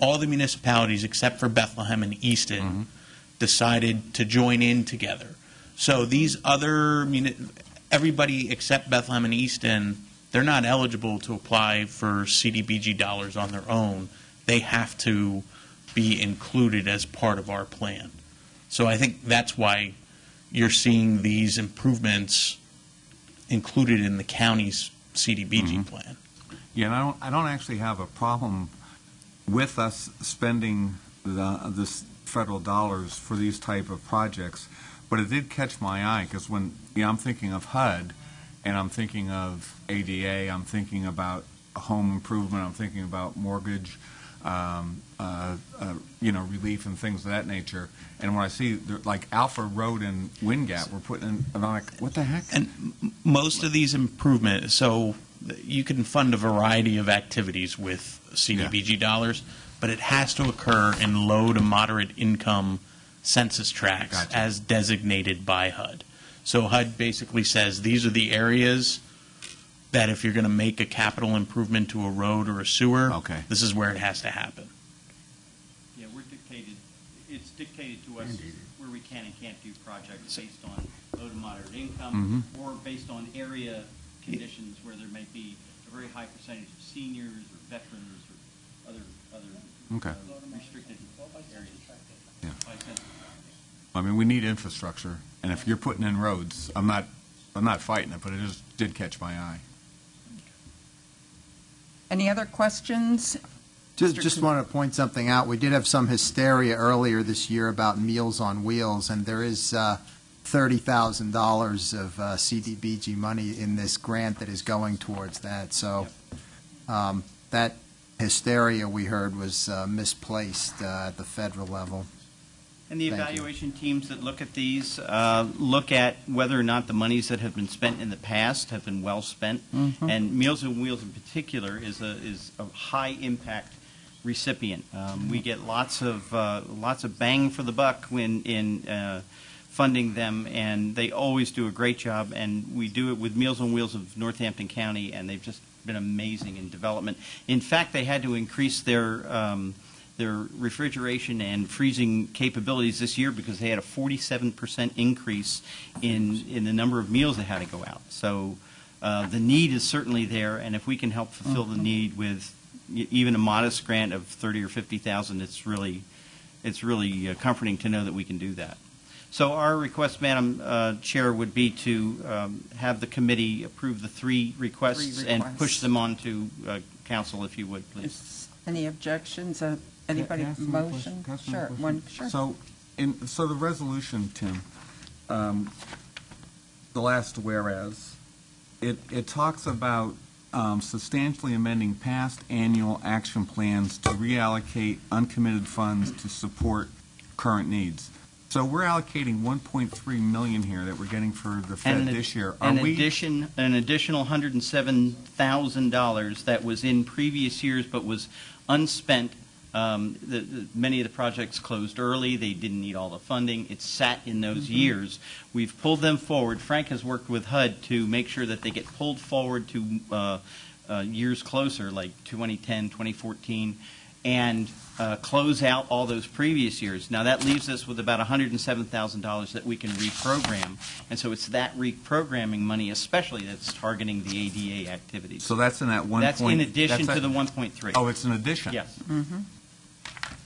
All the municipalities except for Bethlehem and Easton decided to join in together. So these other, everybody except Bethlehem and Easton, they're not eligible to apply for CDBG dollars on their own. They have to be included as part of our plan. So I think that's why you're seeing these improvements included in the county's CDBG plan. Yeah, and I don't actually have a problem with us spending this federal dollars for these type of projects, but it did catch my eye because when I'm thinking of HUD, and I'm thinking of ADA, I'm thinking about home improvement, I'm thinking about mortgage, relief and things of that nature. And when I see like Alpha Road and Wind Gap, we're putting in, and I'm like, what the heck? And most of these improvements, so you can fund a variety of activities with CDBG dollars, but it has to occur in low to moderate income census tracts as designated by HUD. So HUD basically says these are the areas that if you're going to make a capital improvement to a road or a sewer, this is where it has to happen. Yeah, it's dictated to us where we can and can't do projects based on low to moderate income or based on area conditions where there may be a very high percentage of seniors or veterans or other restricted areas. Yeah. I mean, we need infrastructure, and if you're putting in roads, I'm not fighting it, but it just did catch my eye. Any other questions? Just want to point something out. We did have some hysteria earlier this year about Meals on Wheels, and there is $30,000 of CDBG money in this grant that is going towards that. So that hysteria we heard was misplaced at the federal level. And the evaluation teams that look at these look at whether or not the monies that have been spent in the past have been well spent. And Meals on Wheels in particular is a high impact recipient. We get lots of bang for the buck when in funding them, and they always do a great job. And we do it with Meals on Wheels of Northampton County, and they've just been amazing in development. In fact, they had to increase their refrigeration and freezing capabilities this year because they had a 47% increase in the number of meals that had to go out. So the need is certainly there, and if we can help fulfill the need with even a modest grant of $30,000 or $50,000, it's really comforting to know that we can do that. So our request, Madam Chair, would be to have the committee approve the three requests and push them on to council, if you would, please. Any objections? Anybody motion? Sure. Sure. So the resolution, Tim, the last whereas, it talks about substantially amending past annual action plans to reallocate uncommitted funds to support current needs. So we're allocating $1.3 million here that we're getting for the Fed this year. An additional $107,000 that was in previous years but was unspent. Many of the projects closed early. They didn't need all the funding. It sat in those years. We've pulled them forward. Frank has worked with HUD to make sure that they get pulled forward to years closer, like 2010, 2014, and close out all those previous years. Now, that leaves us with about $107,000 that we can reprogram. And so it's that reprogramming money especially that's targeting the ADA activities. So that's in that one That's in addition to the 1.3. Oh, it's an addition? Yes.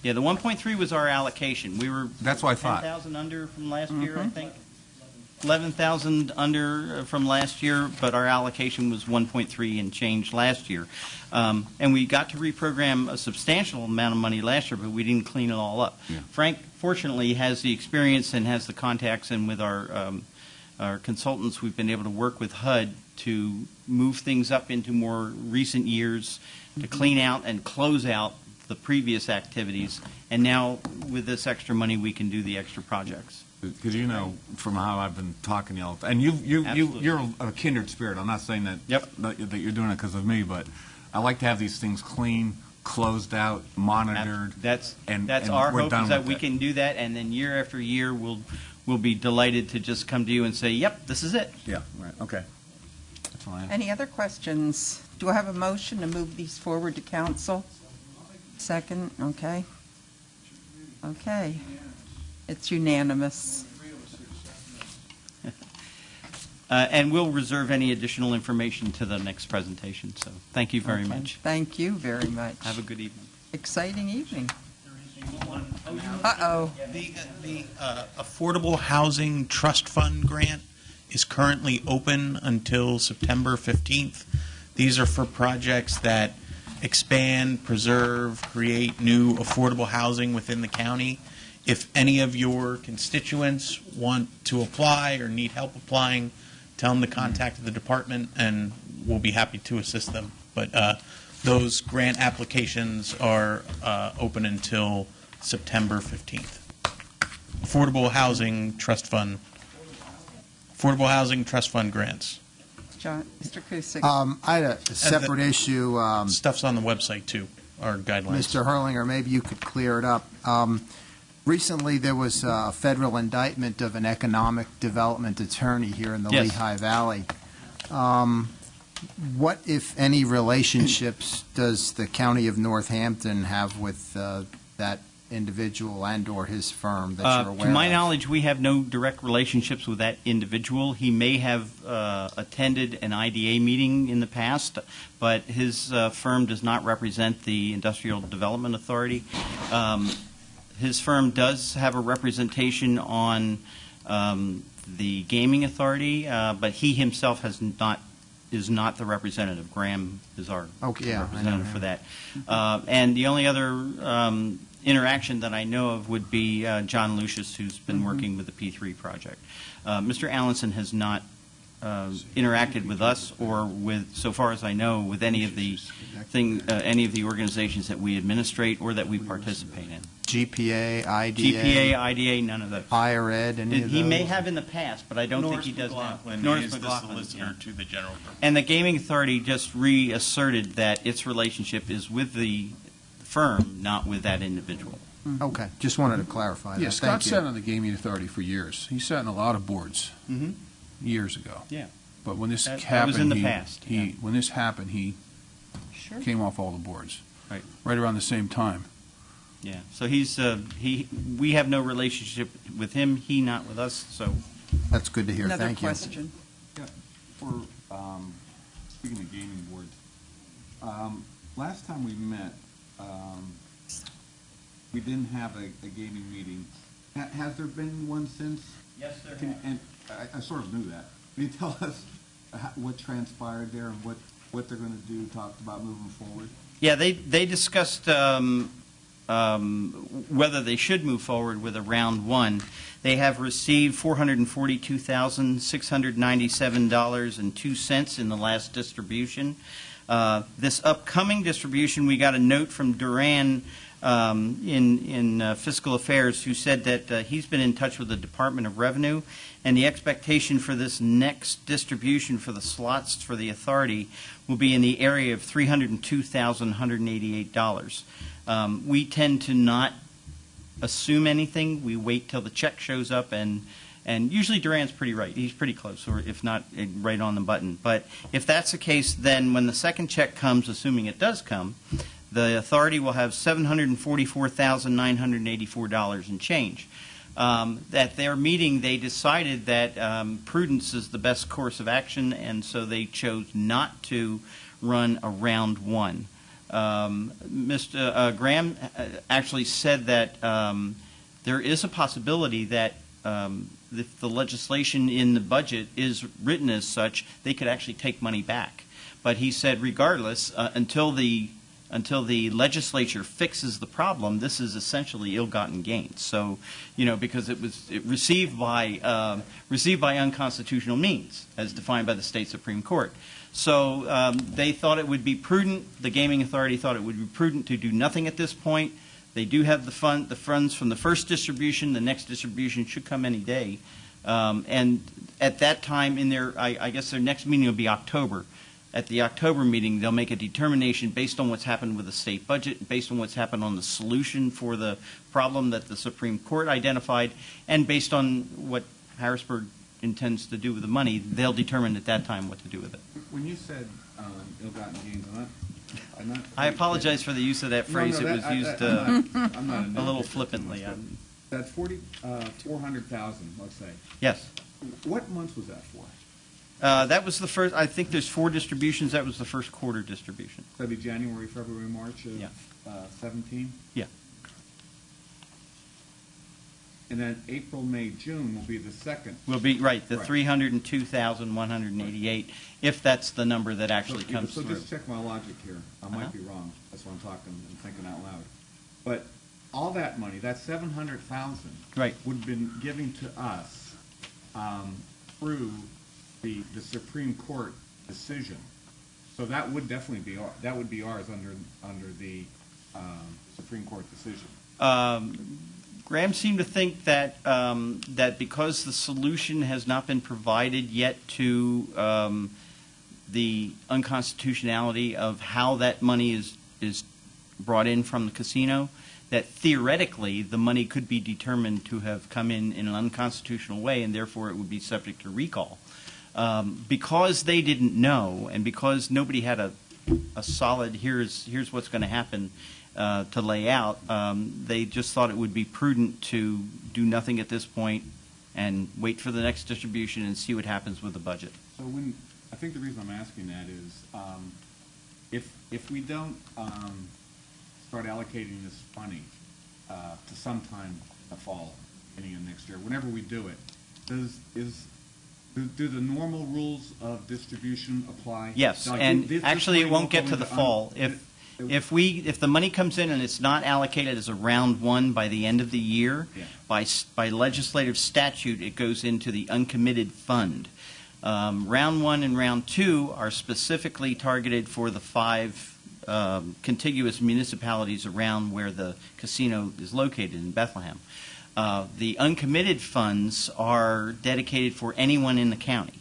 Yeah, the 1.3 was our allocation. We were that's what I thought. 10,000 under from last year, I think. 11,000 under from last year, but our allocation was 1.3 and change last year. And we got to reprogram a substantial amount of money last year, but we didn't clean it all up. Yeah. Frank, fortunately, has the experience and has the contacts, and with our consultants, we've been able to work with HUD to move things up into more recent years, to clean out and close out the previous activities. And now, with this extra money, we can do the extra projects. Because you know, from how I've been talking to y'all, and you're a kindred spirit. I'm not saying that that you're doing it because of me, but I like to have these things clean, closed out, monitored. That's and our we're hope, done is that with we it. can do that, and then year after year, we'll be delighted to just come to you and say, "Yep, this is it." Yeah. Right. Okay. That's all I have. Any other questions? Do I have a motion to move these forward to council? Second. Okay. Okay. It's unanimous. And we'll reserve any additional information to the next presentation. So thank you very much. Thank you very much. Have a good evening. Exciting evening. Uh-oh. The Affordable Housing Trust Fund grant is currently open until September 15th. These are for projects that expand, preserve, create new affordable housing within the county. If any of your constituents want to apply or need help applying, tell them to contact the department, and we'll be happy to assist them. But those grant applications are open until September 15th. Affordable Housing Trust Fund grants. John, Mr. Kusick. I had a separate issue. Stuff's on the website, too, our guidelines. Mr. Hurlinger, maybe you could clear it up. Recently, there was a federal indictment of an economic development attorney here in the Yes. Lehigh Valley. What, if any, relationships does the county of Northampton have with that individual and/or his firm that you're aware To my of? knowledge, we have no direct relationships with that individual. He may have attended an IDA meeting in the past, but his firm does not represent the Industrial Development Authority. His firm does have a representation on the Gaming Authority, but he himself is not the representative. Graham is our representative for that. And the only other interaction that I know of would be John Lucius, who's been working with the P3 project. Mr. Allenson has not interacted with us or with, so far as I know, with any of the organizations that we administrate or that we participate in. GPA, IDA? GPA, IDA, none of those. Higher ed, any of those? He may have in the past, but I don't think he does now. Norris McLaughlin is the solicitor to the general purpose. And the Gaming Authority just reasserted that its relationship is with the firm, not with that individual. Okay, just wanted to clarify that. Yeah, Scott Thank you. sat on the Gaming Authority for years. He sat on a lot of boards years ago. Yeah. But when this That happened, was in the past, yeah. when this happened, he Sure. came off all the boards. Right around the same time. Yeah. So we have no relationship with him. He not with us. So that's good to hear. Another Thank question. Yeah, for, speaking of gaming boards, last time we met, we didn't have a gaming meeting. Has there been one since? Yes, there has. And I sort of knew that. Can you tell us what transpired there and what they're going to do, talked about moving forward? yeah, they discussed whether they should move forward with a round one. They have received $442,697.02 in the last distribution. This upcoming distribution, we got a note from Duran in Fiscal Affairs, who said that he's been in touch with the Department of Revenue, and the expectation for this next distribution for the slots for the authority will be in the area of $302,188. We tend to not assume anything. We wait till the check shows up, and usually Duran's pretty right. He's pretty close, or if not, right on the button. But if that's the case, then when the second check comes, assuming it does come, the authority will have $744,984 and change. At their meeting, they decided that prudence is the best course of action, and so they chose not to run a round one. Mr. Graham actually said that there is a possibility that if the legislation in the budget is written as such, they could actually take money back. But he said, regardless, until the legislature fixes the problem, this is essentially ill-gotten gains. So, because it received by unconstitutional means, as defined by the state Supreme Court. So they thought it would be prudent. The Gaming Authority thought it would be prudent to do nothing at this point. They do have the funds from the first distribution. The next distribution should come any day. And at that time, I guess their next meeting will be October. At the October meeting, they'll make a determination based on what's happened with the state budget, based on what's happened on the solution for the problem that the Supreme Court identified, and based on what Harrisburg intends to do with the money. They'll determine at that time what to do with it. When you said ill-gotten gains, I'm not I apologize for the use of that phrase. No, it was used I'm not a little flippantly. That 400,000, let's say. Yes. What month was that for? That was the first. I think there's 4 distributions. That was the first quarter distribution. That'd be January, February, March of 17? Yeah. And then April, May, June will be the second. Will be right. The 302,188, if that's the number that actually comes so through. Just check my logic here. I might be wrong. That's why I'm talking and thinking out loud. But all that money, that 700,000, Right. would have been given to us through the Supreme Court decision. So that would definitely be that would be ours under the Supreme Court decision. Graham seemed to think that that because the solution has not been provided yet to the unconstitutionality of how that money is brought in from the casino, that theoretically the money could be determined to have come in an unconstitutional way, and therefore it would be subject to recall. Because they didn't know, and because nobody had a solid here's what's going to happen to lay out, they just thought it would be prudent to do nothing at this point and wait for the next distribution and see what happens with the budget. So I think the reason I'm asking that is if we don't start allocating this money to sometime in the fall, beginning of next year, whenever we do it, do the normal rules of distribution apply? Yes, Like, and this actually it money won't get to go the into fall. If the money comes in and it's not allocated as a round one by the end of the year, Yeah. by legislative statute, it goes into the uncommitted fund. Round one and round two are specifically targeted for the 5 contiguous municipalities around where the casino is located in Bethlehem. The uncommitted funds are dedicated for anyone in the county,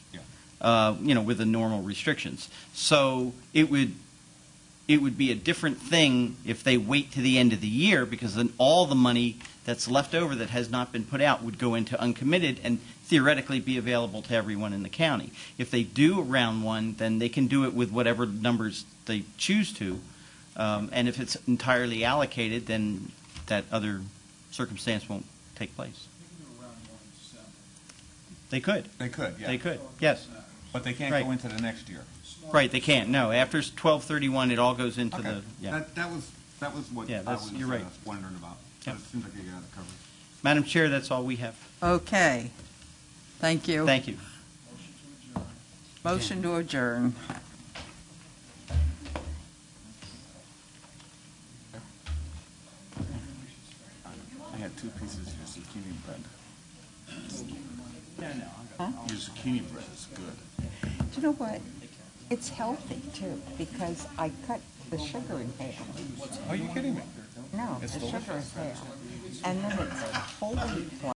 with the normal restrictions. So it would be a different thing if they wait to the end of the year, because then all the money that's left over that has not been put out would go into uncommitted and theoretically be available to everyone in the county. If they do a round one, then they can do it with whatever numbers they choose to. And if it's entirely allocated, then that other circumstance won't take place. They could. They could, yeah. They could, yes. But they can't Right. go into the next year. Right, they can't. No, after 12/31, it all goes into Okay. the, That was what Yeah, I that's- was you're right. wondering about. Yep. But it seems like you got it covered. Madam Chair, that's all we have. Okay. Thank you. Thank you. Motion to adjourn. I had 2 pieces of your zucchini bread. Huh? Your zucchini bread is good. Do you know what? It's healthy, too, because I cut the sugar in half. Are you kidding me? No, the sugar is half. And then it's wholly